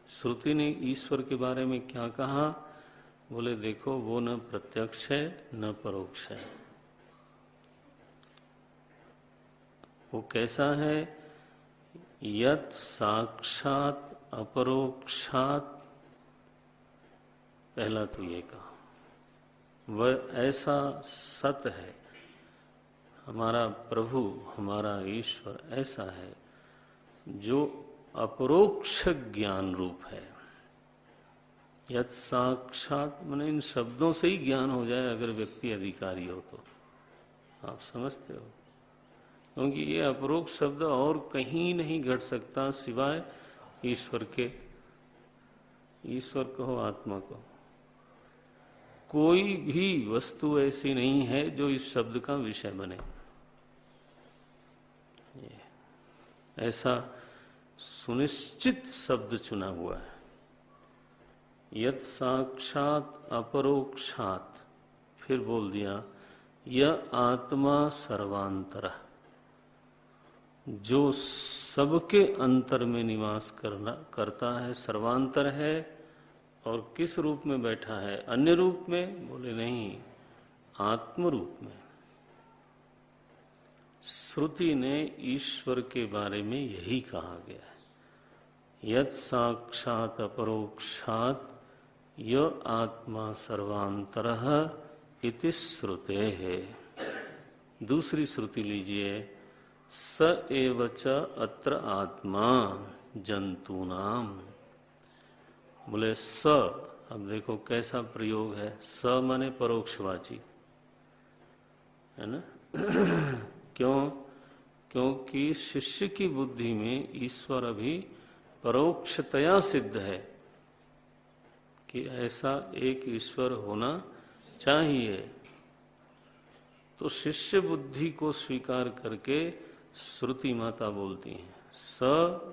श्रुति ने ईश्वर के बारे में क्या कहा? बोले देखो, वो न प्रत्यक्ष है न परोक्ष है। वो कैसा है? यत् साक्षात अपरोक्षात। पहला तो ये कहा, वह ऐसा सत है, हमारा प्रभु, हमारा ईश्वर ऐसा है जो अपरोक्ष ज्ञान रूप है। यत् साक्षात माने इन शब्दों से ही ज्ञान हो जाए अगर व्यक्ति अधिकारी हो तो। आप समझते हो? क्योंकि ये अपरोक्ष शब्द और कहीं नहीं घट सकता सिवाय ईश्वर के। ईश्वर कहो, आत्मा कहो, कोई भी वस्तु ऐसी नहीं है जो इस शब्द का विषय बने। ऐसा सुनिश्चित शब्द चुना हुआ है। यत् साक्षात अपरोक्षात, फिर बोल दिया यह आत्मा सर्वांतरः, जो सबके अंतर में निवास करता है, सर्वांतर है। और किस रूप में बैठा है? अन्य रूप में? बोले नहीं, आत्म रूप में। श्रुति ने ईश्वर के बारे में यही कहा गया है, यत् साक्षात अपरोक्षात य आत्मा सर्वांतरः इति श्रुते है। दूसरी श्रुति लीजिए, स एव च अत्र आत्मा जंतूनाम। बोले स, अब देखो कैसा प्रयोग है। स माने परोक्षवाची है ना। क्यों? क्योंकि शिष्य की बुद्धि में ईश्वर अभी परोक्षतया सिद्ध है कि ऐसा एक ईश्वर होना चाहिए। तो शिष्य बुद्धि को स्वीकार करके श्रुति माता बोलती है, स,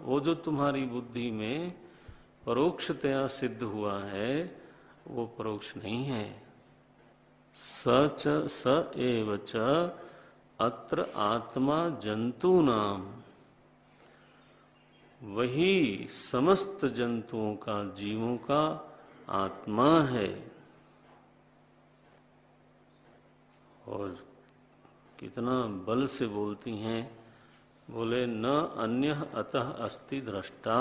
वो जो तुम्हारी बुद्धि में परोक्षतया सिद्ध हुआ है वो परोक्ष नहीं है। स एव च अत्र आत्मा जंतूनाम, वही समस्त जंतुओं का, जीवों का आत्मा है। और कितना बल से बोलती हैं। बोले न अन्यः अतः अस्ति दृष्टा,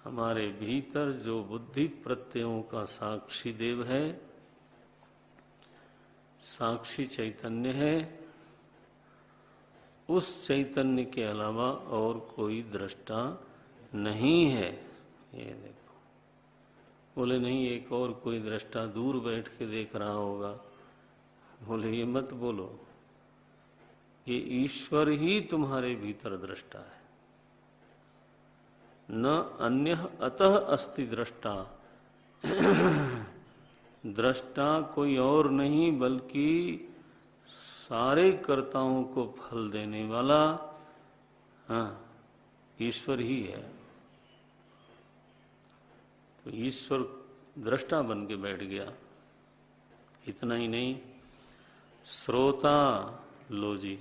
हमारे भीतर जो बुद्धि प्रत्ययों का साक्षी देव है, साक्षी चैतन्य है, उस चैतन्य के अलावा और कोई दृष्टा नहीं है। ये देखो, बोले नहीं, एक और कोई दृष्टा दूर बैठ के देख रहा होगा। बोले ये मत बोलो, ये ईश्वर ही तुम्हारे भीतर दृष्टा है। न अन्यः अतः अस्ति दृष्टा, दृष्टा कोई और नहीं बल्कि सारे कर्ताओं को फल देने वाला ईश्वर ही है। तो ईश्वर दृष्टा बन के बैठ गया। इतना ही नहीं, श्रोता, लो जी,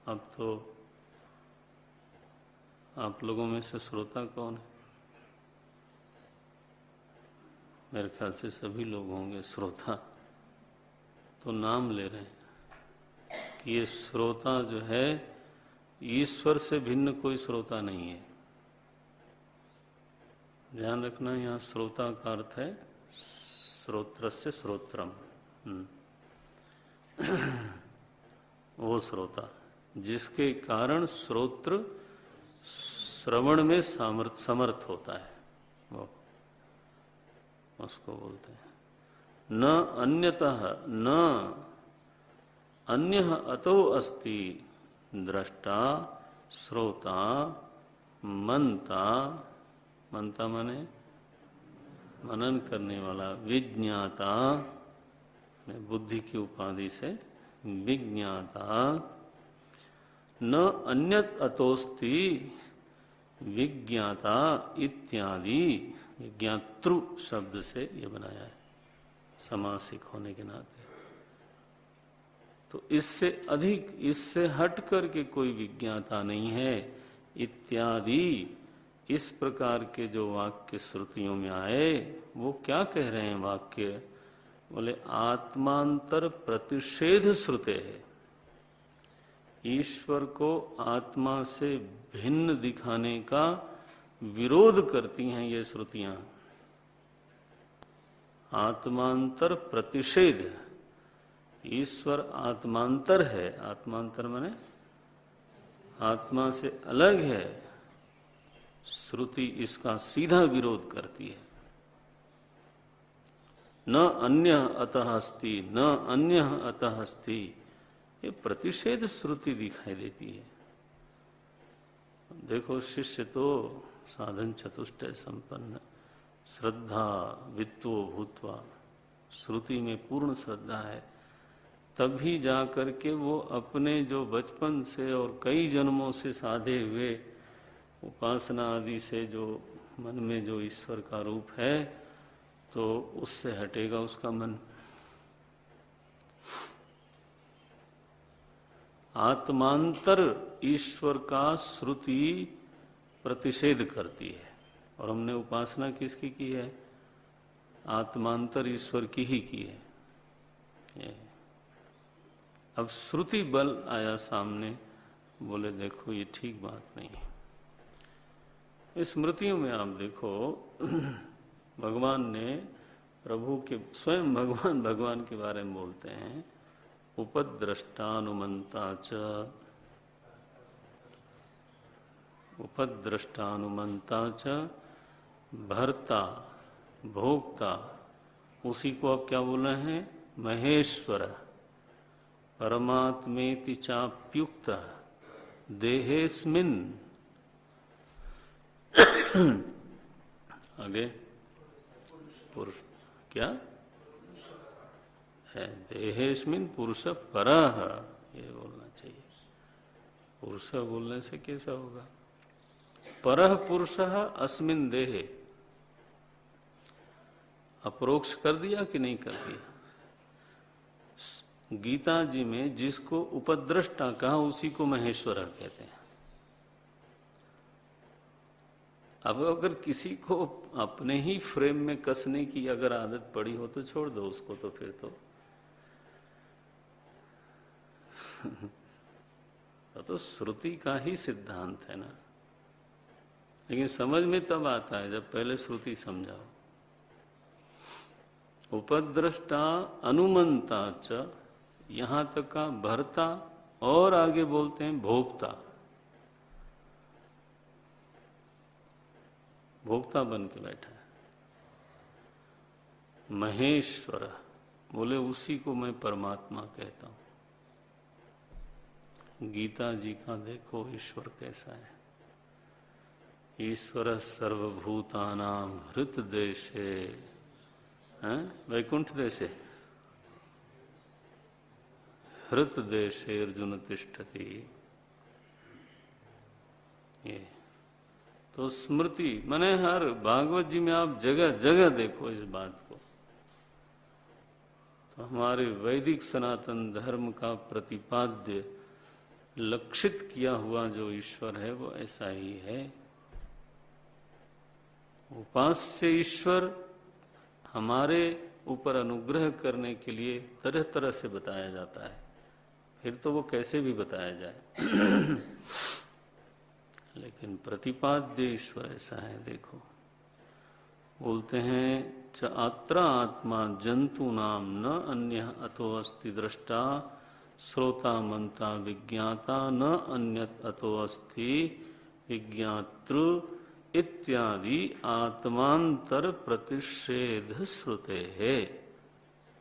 अब तो आप लोगों में से श्रोता कौन है? मेरे ख्याल से सभी लोग होंगे श्रोता। तो नाम ले रहे हैं कि ये श्रोता जो है ईश्वर से भिन्न कोई श्रोता नहीं है। ध्यान रखना, यहाँ श्रोता का अर्थ है श्रोत्रस्य श्रोत्रम, वो श्रोता जिसके कारण श्रोत्र श्रवण में समर्थ होता है, वो उसको बोलते हैं। न अन्यतः न अन्यः अतो अस्ति द्रष्टा श्रोता मनता, मनता माने मनन करने वाला, विज्ञाता बुद्धि की उपाधि से विज्ञाता, न अन्यत अतोस्ति विज्ञाता इत्यादि। विज्ञातृ शब्द से ये बनाया है समासिक होने के नाते। तो इससे अधिक, इससे हट करके कोई विज्ञाता नहीं है। इत्यादि इस प्रकार के जो वाक्य श्रुतियों में आए, वो क्या कह रहे हैं वाक्य? बोले आत्मांतर प्रतिषेध श्रुते है। ईश्वर को आत्मा से भिन्न दिखाने का विरोध करती हैं ये श्रुतियां। आत्मांतर प्रतिषेध, ईश्वर आत्मांतर है। आत्मांतर माने आत्मा से अलग है। श्रुति इसका सीधा विरोध करती है। न अन्य अतः अस्ति, न अन्य अतः अस्ति, ये प्रतिषेध श्रुति दिखाई देती है। देखो, शिष्य तो साधन चतुष्टय संपन्न, श्रद्धा वित्तो भूत्वा, श्रुति में पूर्ण श्रद्धा है, तभी जा करके वो अपने जो बचपन से और कई जन्मों से साधे हुए उपासना आदि से जो मन में जो ईश्वर का रूप है, तो उससे हटेगा उसका मन। आत्मांतर ईश्वर का श्रुति प्रतिषेध करती है। और हमने उपासना किसकी की है? आत्मांतर ईश्वर की ही की है। अब श्रुति बल आया सामने, बोले देखो ये ठीक बात नहीं है। इस स्मृतियों में आप देखो, भगवान ने प्रभु के, स्वयं भगवान के बारे में बोलते हैं, उपद्रष्टानुमंता च, उपद्रष्टानुमंता च भर्ता भोक्ता। उसी को अब क्या बोल रहे हैं? महेश्वर परमात्मेति चाप्युक्त देहेस्मिन्। आगे पुरुष क्या है? देहेस्मिन् पुरुष परः, ये बोलना चाहिए। पुरुष बोलने से कैसा होगा? परः पुरुषः अस्मिन् देहे। अपरोक्ष कर दिया कि नहीं कर दिया? गीता जी में जिसको उपद्रष्टा कहा, उसी को महेश्वर कहते हैं। अब अगर किसी को अपने ही फ्रेम में कसने की अगर आदत पड़ी हो तो छोड़ दो उसको, तो फिर तो श्रुति का ही सिद्धांत है ना। लेकिन समझ में तब आता है जब पहले श्रुति समझाओ। उपद्रष्टा अनुमंता च, यहां तक का भर्ता, और आगे बोलते हैं भोक्ता। भोक्ता बन के बैठा है। महेश्वर बोले उसी को मैं परमात्मा कहता हूं। गीता जी का देखो ईश्वर कैसा है। ईश्वर सर्वभूतानां हृत देशे, वैकुंठ देशे, हृत देशे अर्जुन तिष्ठति। ये तो स्मृति माने हर भागवत जी में आप जगह जगह देखो इस बात को। तो हमारे वैदिक सनातन धर्म का प्रतिपाद्य लक्षित किया हुआ जो ईश्वर है वो ऐसा ही है। उपास्य ईश्वर हमारे ऊपर अनुग्रह करने के लिए तरह तरह से बताया जाता है, फिर तो वो कैसे भी बताया जाए। लेकिन प्रतिपाद्य ईश्वर ऐसा है। देखो बोलते हैं च अत्र आत्मा जंतु नाम न अन्य अतो अस्ति दृष्टा श्रोता मंता विज्ञाता न अन्यत अतो अस्ति विज्ञातृ इत्यादि आत्मांतर प्रतिषेध श्रुते है।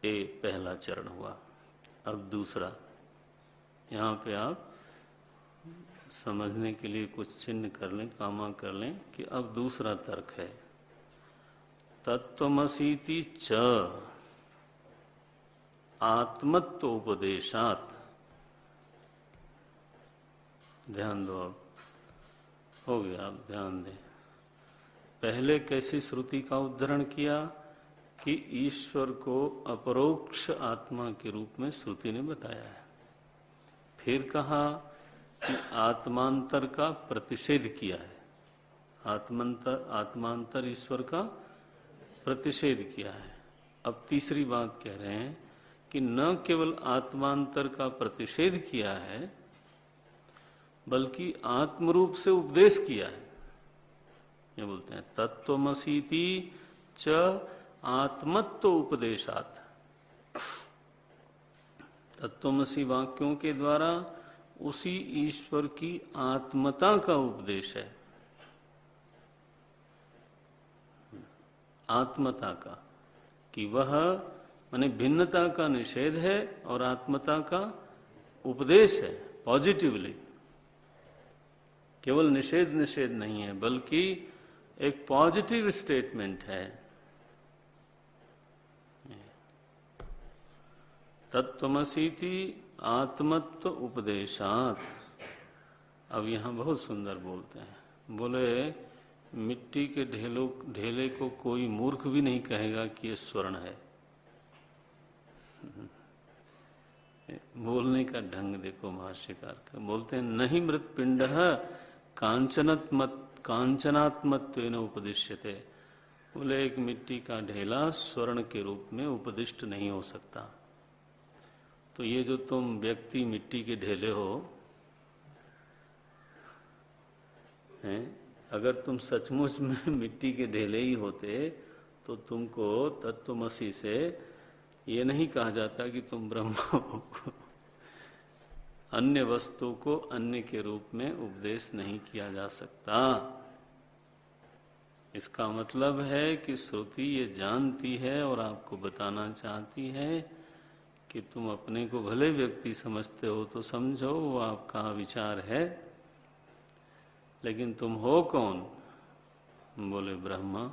ये पहला चरण हुआ। अब दूसरा, यहाँ पे आप समझने के लिए कुछ चिन्ह कर लें, कामा कर लें कि अब दूसरा तर्क है। तत्त्वमसीति च आत्मत्व उपदेशात। ध्यान दो, अब हो गया, आप ध्यान दें। पहले कैसी श्रुति का उद्धरण किया कि ईश्वर को अपरोक्ष आत्मा के रूप में श्रुति ने बताया है। फिर कहा कि आत्मांतर का प्रतिषेध किया है। आत्मांतर ईश्वर का प्रतिषेध किया है। अब तीसरी बात कह रहे हैं कि न केवल आत्मांतर का प्रतिषेध किया है बल्कि आत्मरूप से उपदेश किया है। ये बोलते हैं तत्त्वमसीति च आत्मत्व उपदेशात। तत्त्वमसी वाक्यों के द्वारा उसी ईश्वर की आत्मता का उपदेश है। आत्मता का, कि वह माने भिन्नता का निषेध है और आत्मता का उपदेश है। पॉजिटिवली, केवल निषेध नहीं है बल्कि एक पॉजिटिव स्टेटमेंट है। तत्त्वमसीति आत्मत्व उपदेशात। अब यहां बहुत सुंदर बोलते हैं, बोले मिट्टी के ढेले को कोई मूर्ख भी नहीं कहेगा कि ये स्वर्ण है। बोलने का ढंग देखो भाष्यकार का। बोलते हैं नहीं मृत पिंड कांचनात्मत्वेन उपदिश्यते। बोले एक मिट्टी का ढेला स्वर्ण के रूप में उपदिष्ट नहीं हो सकता। तो ये जो तुम व्यक्ति मिट्टी के ढेले हो हैं, अगर तुम सचमुच में मिट्टी के ढेले ही होते तो तुमको तत्त्वमसी से ये नहीं कहा जाता कि तुम ब्रह्म हो। अन्य वस्तु को अन्य के रूप में उपदेश नहीं किया जा सकता। इसका मतलब है कि श्रुति ये जानती है और आपको बताना चाहती है कि तुम अपने को भले व्यक्ति समझते हो तो समझो, वो आपका विचार है, लेकिन तुम हो कौन? बोले ब्रह्मा।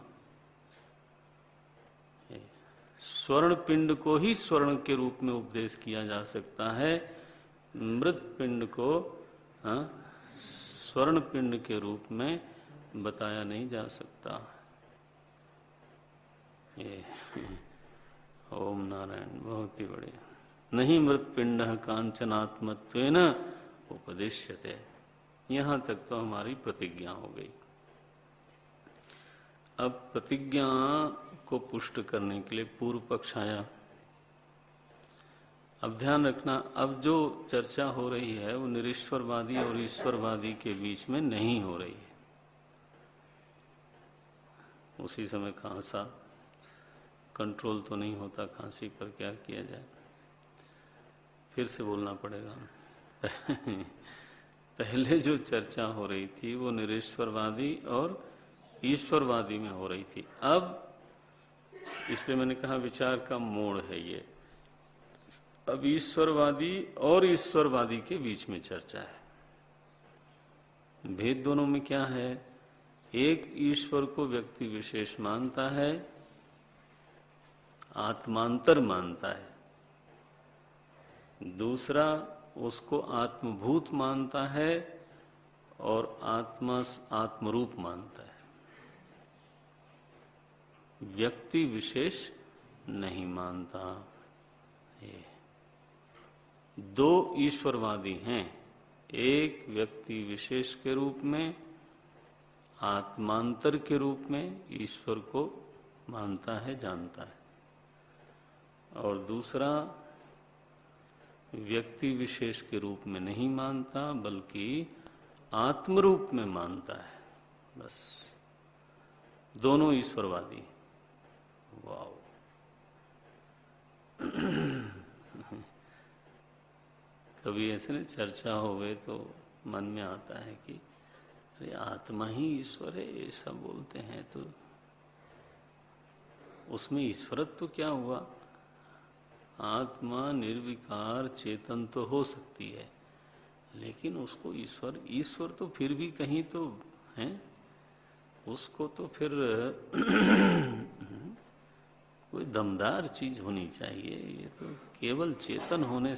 स्वर्ण पिंड को ही स्वर्ण के रूप में उपदेश किया जा सकता है, मृत पिंड को स्वर्ण पिंड के रूप में बताया नहीं जा सकता। ये ओम नारायण, बहुत ही बढ़िया। नहीं मृत पिंड कांचनात्मत्वेन उपदिश्यते। यहां तक तो हमारी प्रतिज्ञा हो गई। अब प्रतिज्ञा को पुष्ट करने के लिए पूर्व पक्ष आया। अब ध्यान रखना, अब जो चर्चा हो रही है वो निरीश्वरवादी और ईश्वरवादी के बीच में नहीं हो रही है। उसी समय खांसा, कंट्रोल तो नहीं होता खांसी पर, क्या किया जाए, फिर से बोलना पड़ेगा। पहले जो चर्चा हो रही थी वो निरीश्वरवादी और ईश्वरवादी में हो रही थी। अब इसलिए मैंने कहा विचार का मोड़ है ये। अब ईश्वरवादी और ईश्वरवादी के बीच में चर्चा है। भेद दोनों में क्या है? एक ईश्वर को व्यक्ति विशेष मानता है, आत्मांतर मानता है। दूसरा उसको आत्मभूत मानता है और आत्मरूप मानता है। व्यक्ति विशेष नहीं मानता। ये दो ईश्वरवादी हैं, एक व्यक्ति विशेष के रूप में, आत्मांतर के रूप में ईश्वर को मानता है, जानता है। और दूसरा व्यक्ति विशेष के रूप में नहीं मानता, बल्कि आत्म रूप में मानता है। बस दोनों ईश्वरवादी। वाओ। कभी ऐसे ना चर्चा हो गए तो मन में आता है कि अरे आत्मा ही ईश्वर है, ऐसा बोलते हैं तो उसमें ईश्वरत्व तो क्या हुआ? आत्मा निर्विकार चेतन तो हो सकती है, लेकिन उसको ईश्वर तो फिर भी कहीं तो है, उसको तो फिर कोई दमदार चीज होनी चाहिए। ये तो केवल चेतन होने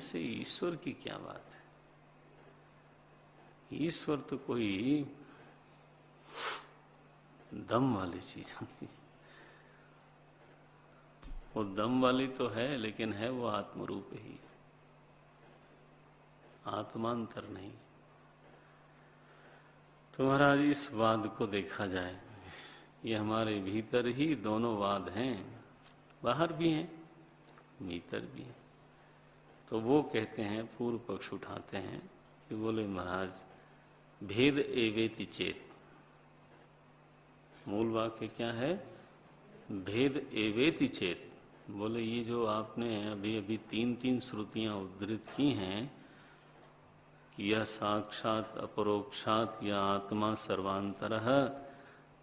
से ईश्वर की क्या बात है? ईश्वर तो कोई दम वाली चीज होनी चाहिए। वो दम वाली तो है, लेकिन है वो आत्मरूप ही, आत्मांतर नहीं। तो महाराज इस वाद को देखा जाए, ये हमारे भीतर ही दोनों वाद हैं, बाहर भी हैं भीतर भी हैं। तो वो कहते हैं, पूर्व पक्ष उठाते हैं कि बोले महाराज भेद एवेति चेत, मूल वाक्य क्या है? भेद एवेति चेत। बोले ये जो आपने अभी अभी तीन श्रुतियां उद्धृत की हैं कि यह साक्षात अपरोक्षात या आत्मा सर्वांतरः,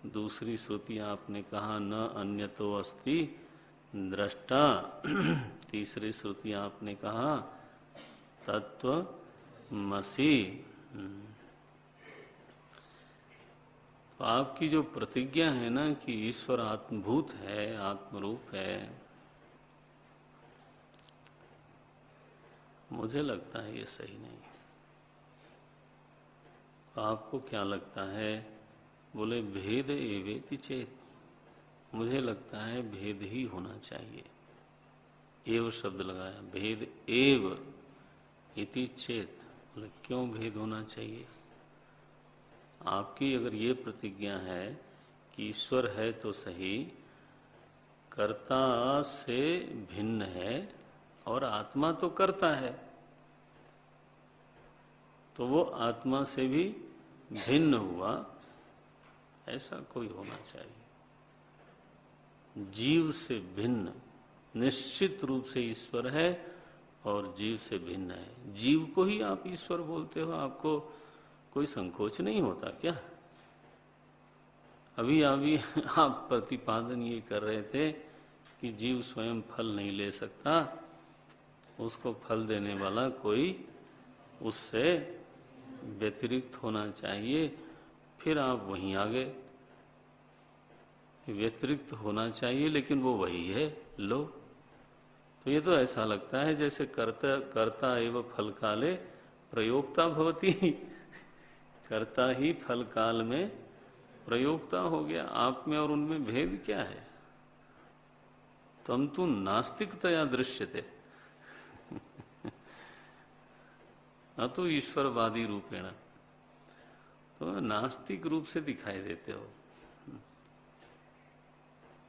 दूसरी श्रुति आपने कहा न अन्यतो अस्ति दृष्टा, तीसरी श्रुति आपने कहा तत्वमसि। तो आपकी जो प्रतिज्ञा है ना कि ईश्वर आत्मभूत है, आत्मरूप है, मुझे लगता है ये सही नहीं है। आपको क्या लगता है? बोले भेद एवेति चेत, मुझे लगता है भेद ही होना चाहिए। एव शब्द लगाया, भेद एव इति चेत। बोले क्यों भेद होना चाहिए? आपकी अगर ये प्रतिज्ञा है कि ईश्वर है तो सही, कर्ता से भिन्न है और आत्मा तो कर्ता है, तो वो आत्मा से भी भिन्न हुआ, ऐसा कोई होना चाहिए। जीव से भिन्न निश्चित रूप से ईश्वर है और जीव से भिन्न है। जीव को ही आप ईश्वर बोलते हो, आपको कोई संकोच नहीं होता क्या? अभी आप प्रतिपादन ये कर रहे थे कि जीव स्वयं फल नहीं ले सकता, उसको फल देने वाला कोई उससे व्यतिरिक्त होना चाहिए। फिर आप वहीं आ गए, व्यतिरिक्त होना चाहिए लेकिन वो वही है। लो, तो ये तो ऐसा लगता है जैसे कर्ता एवं फल काले प्रयोक्ता भवती। कर्ता ही फल काल में प्रयोक्ता हो गया। आप में और उनमें भेद क्या है? तम तो नास्तिकतया दृश्यते अतो ईश्वरवादी रूपेण, तो नास्तिक रूप से दिखाई देते हो।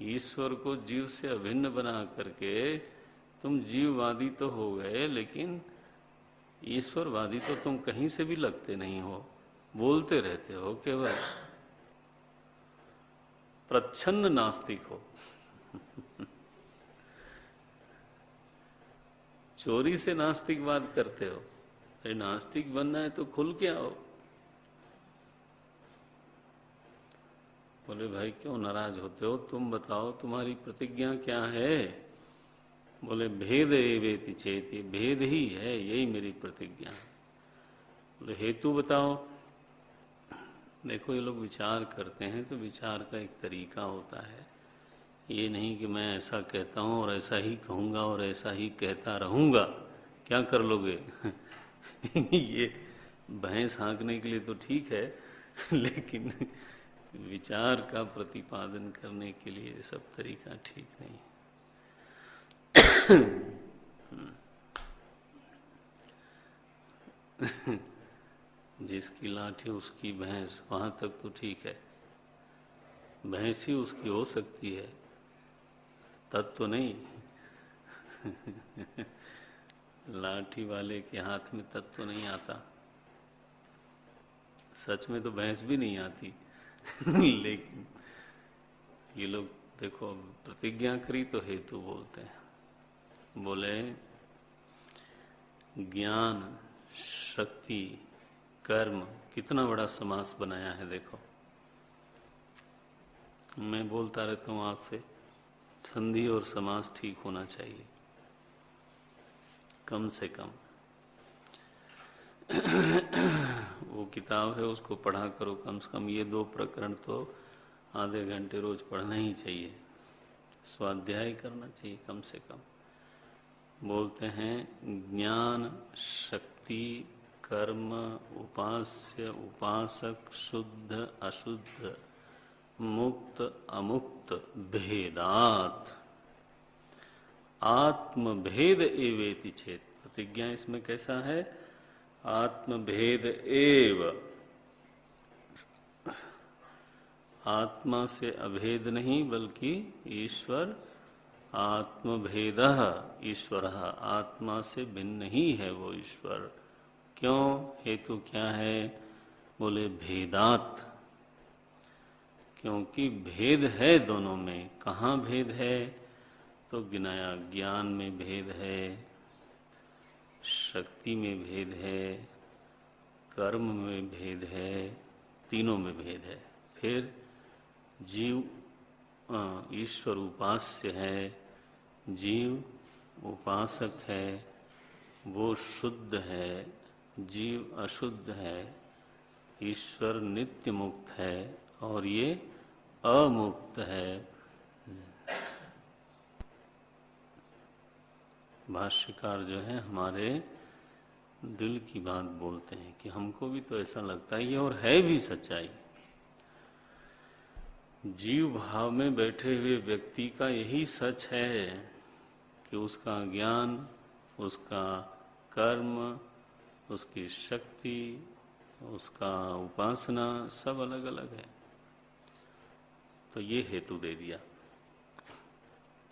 ईश्वर को जीव से अभिन्न बना करके तुम जीववादी तो हो गए, लेकिन ईश्वरवादी तो तुम कहीं से भी लगते नहीं हो, बोलते रहते हो, केवल प्रच्छन्न नास्तिक हो। चोरी से नास्तिकवाद करते हो। अरे नास्तिक बनना है तो खुल के आओ। बोले भाई क्यों नाराज होते हो? तुम बताओ तुम्हारी प्रतिज्ञा क्या है? बोले भेद एवेति चेत, ये भेद ही है, यही मेरी प्रतिज्ञा है। बोले हेतु बताओ। देखो ये लोग विचार करते हैं तो विचार का एक तरीका होता है, ये नहीं कि मैं ऐसा कहता हूँ और ऐसा ही कहूँगा और ऐसा ही कहता रहूँगा। क्या कर लोगे? ये भैंस हाँकने के लिए तो ठीक है, लेकिन विचार का प्रतिपादन करने के लिए ये सब तरीका ठीक नहीं है। जिसकी लाठी उसकी भैंस, वहां तक तो ठीक है, भैंस ही उसकी हो सकती है, तत्व नहीं। लाठी वाले के हाथ में तत्व नहीं आता। सच में तो भैंस भी नहीं आती। लेकिन ये लोग देखो प्रतिज्ञा करी तो हेतु बोलते हैं। बोले ज्ञान, शक्ति, कर्म, कितना बड़ा समास बनाया है देखो। मैं बोलता रहता हूँ आपसे, संधि और समास ठीक होना चाहिए कम से कम। वो किताब है उसको पढ़ा करो कम से कम। ये 2 प्रकरण तो आधे घंटे रोज पढ़ना ही चाहिए, स्वाध्याय करना चाहिए कम से कम। बोलते हैं ज्ञान, शक्ति, कर्म, उपास्य, उपासक, शुद्ध, अशुद्ध, मुक्त, अमुक्त, भेदात आत्म भेद एवेति चेत। प्रतिज्ञा इसमें कैसा है? आत्म भेद एव, आत्मा से अभेद नहीं बल्कि ईश्वर आत्मभेदः ईश्वरः, आत्मा से भिन्न ही है वो ईश्वर। क्यों? हेतु क्या है? बोले भेदात, क्योंकि भेद है दोनों में। कहाँ भेद है? तो गिनाया, ज्ञान में भेद है, शक्ति में भेद है, कर्म में भेद है, तीनों में भेद है। फिर जीव ईश्वर उपास्य है, जीव उपासक है, वो शुद्ध है, जीव अशुद्ध है, ईश्वर नित्य मुक्त है और ये अमुक्त है। भाष्यकार जो है हमारे दिल की बात बोलते हैं कि हमको भी तो ऐसा लगता है ये, और है भी सच्चाई। जीव भाव में बैठे हुए व्यक्ति का यही सच है कि उसका ज्ञान, उसका कर्म, उसकी शक्ति, उसका उपासना सब अलग अलग है। तो ये हेतु दे दिया।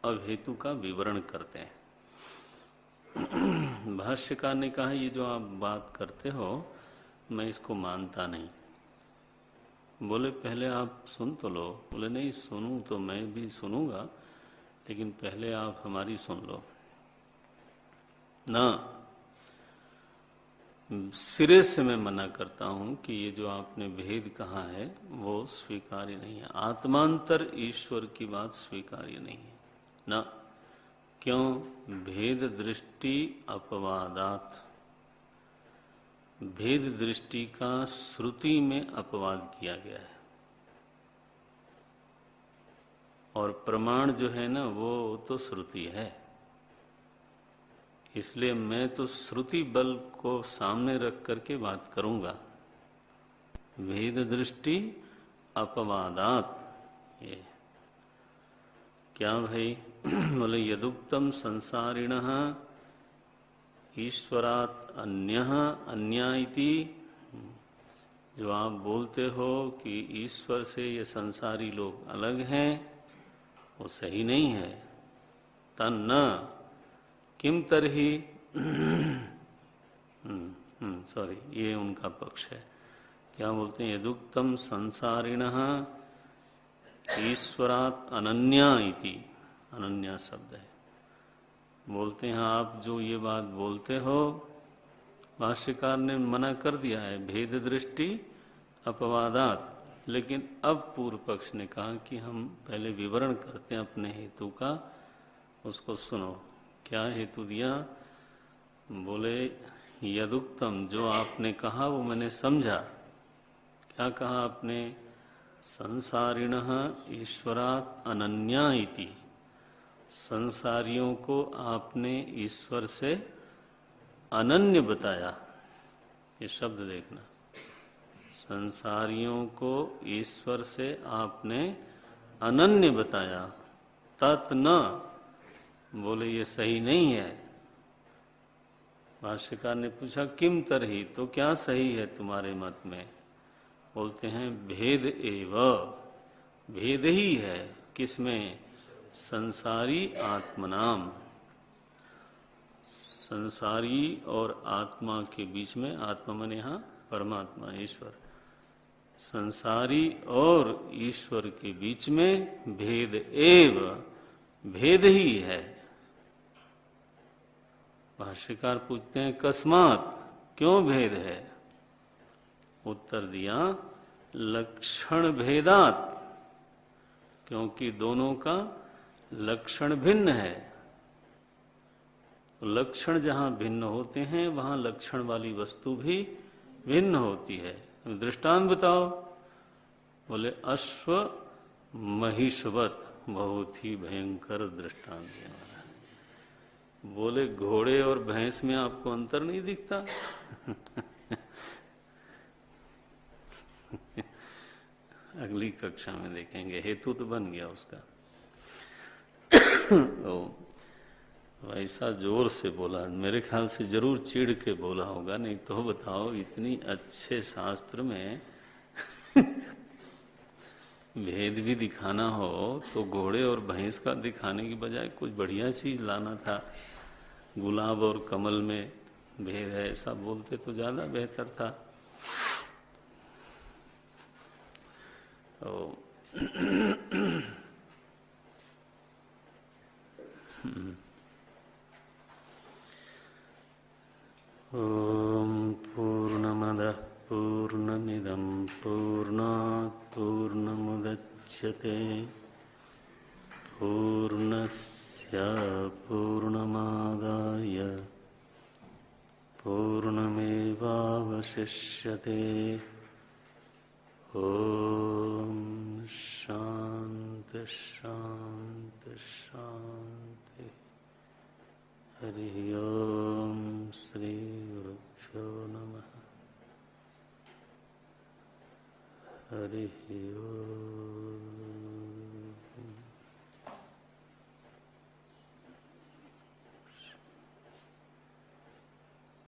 अब हेतु का विवरण करते हैं। भाष्यकार ने कहा ये जो आप बात करते हो मैं इसको मानता नहीं। बोले पहले आप सुन तो लो। बोले नहीं, सुनूं तो मैं भी सुनूंगा, लेकिन पहले आप हमारी सुन लो ना। सिरे से मैं मना करता हूं कि ये जो आपने भेद कहा है वो स्वीकार्य नहीं है। आत्मांतर ईश्वर की बात स्वीकार्य नहीं है ना। क्यों? भेद दृष्टि अपवादात, भेद दृष्टि का श्रुति में अपवाद किया गया है। और प्रमाण जो है ना वो तो श्रुति है। इसलिए मैं तो श्रुति बल को सामने रख करके बात करूंगा। भेद दृष्टि अपवादात, ये क्या भाई? बोले यदुक्तम संसारिणः ईश्वरात् अन्यः अन्या इति, जो आप बोलते हो कि ईश्वर से ये संसारी लोग अलग हैं, वो सही नहीं है। तन्न किम तरहि, सॉरी, ये उनका पक्ष है। क्या बोलते हैं? यदुक्तम संसारिणः ईश्वरात् अनन्या इति, अनन्या शब्द है। बोलते हैं आप जो ये बात बोलते हो, भाष्यकार ने मना कर दिया है भेद दृष्टि अपवादात। लेकिन अब पूर्व पक्ष ने कहा कि हम पहले विवरण करते हैं अपने हेतु का, उसको सुनो। क्या हेतु दिया? बोले यदुक्तम, जो आपने कहा वो मैंने समझा। क्या कहा आपने? संसारिणः ईश्वरात् अनन्या इति, संसारियों को आपने ईश्वर से अनन्य बताया। ये शब्द देखना, संसारियों को ईश्वर से आपने अनन्य बताया। तत् न, बोले ये सही नहीं है। भाष्यकार ने पूछा किम तरहि, तो क्या सही है तुम्हारे मत में? बोलते हैं भेद एव, भेद ही है। किसमें? संसारी आत्मनाम। संसारी और आत्मा के बीच में, आत्मा माने यहाँ परमात्मा ईश्वर, संसारी और ईश्वर के बीच में भेद एव, भेद ही है। भाष्यकार पूछते हैं कस्मात, क्यों भेद है? उत्तर दिया लक्षण भेदात, क्योंकि दोनों का लक्षण भिन्न है। लक्षण जहां भिन्न होते हैं वहां लक्षण वाली वस्तु भी भिन्न होती है। दृष्टांत बताओ। बोले अश्व महिषवत, बहुत ही भयंकर दृष्टांत है। बोले घोड़े और भैंस में आपको अंतर नहीं दिखता? अगली कक्षा में देखेंगे, हेतु तो बन गया उसका। तो ऐसा जोर से बोला, मेरे ख्याल से जरूर चिढ़ के बोला होगा, नहीं तो बताओ इतनी अच्छे शास्त्र में भेद भी दिखाना हो तो घोड़े और भैंस का दिखाने की बजाय कुछ बढ़िया चीज लाना था। गुलाब और कमल में भेद है ऐसा बोलते तो ज्यादा बेहतर था। ओम पूर्णमदः पूर्णमिदं पूर्णात् पूर्णमुदच्यते पूर्णस्य पूर्णमादाय पूर्णमेवावशिष्यते। ओम शांति शांति शांति। हरि ओम श्री गुरुभ्यो नमः। हरि ओम।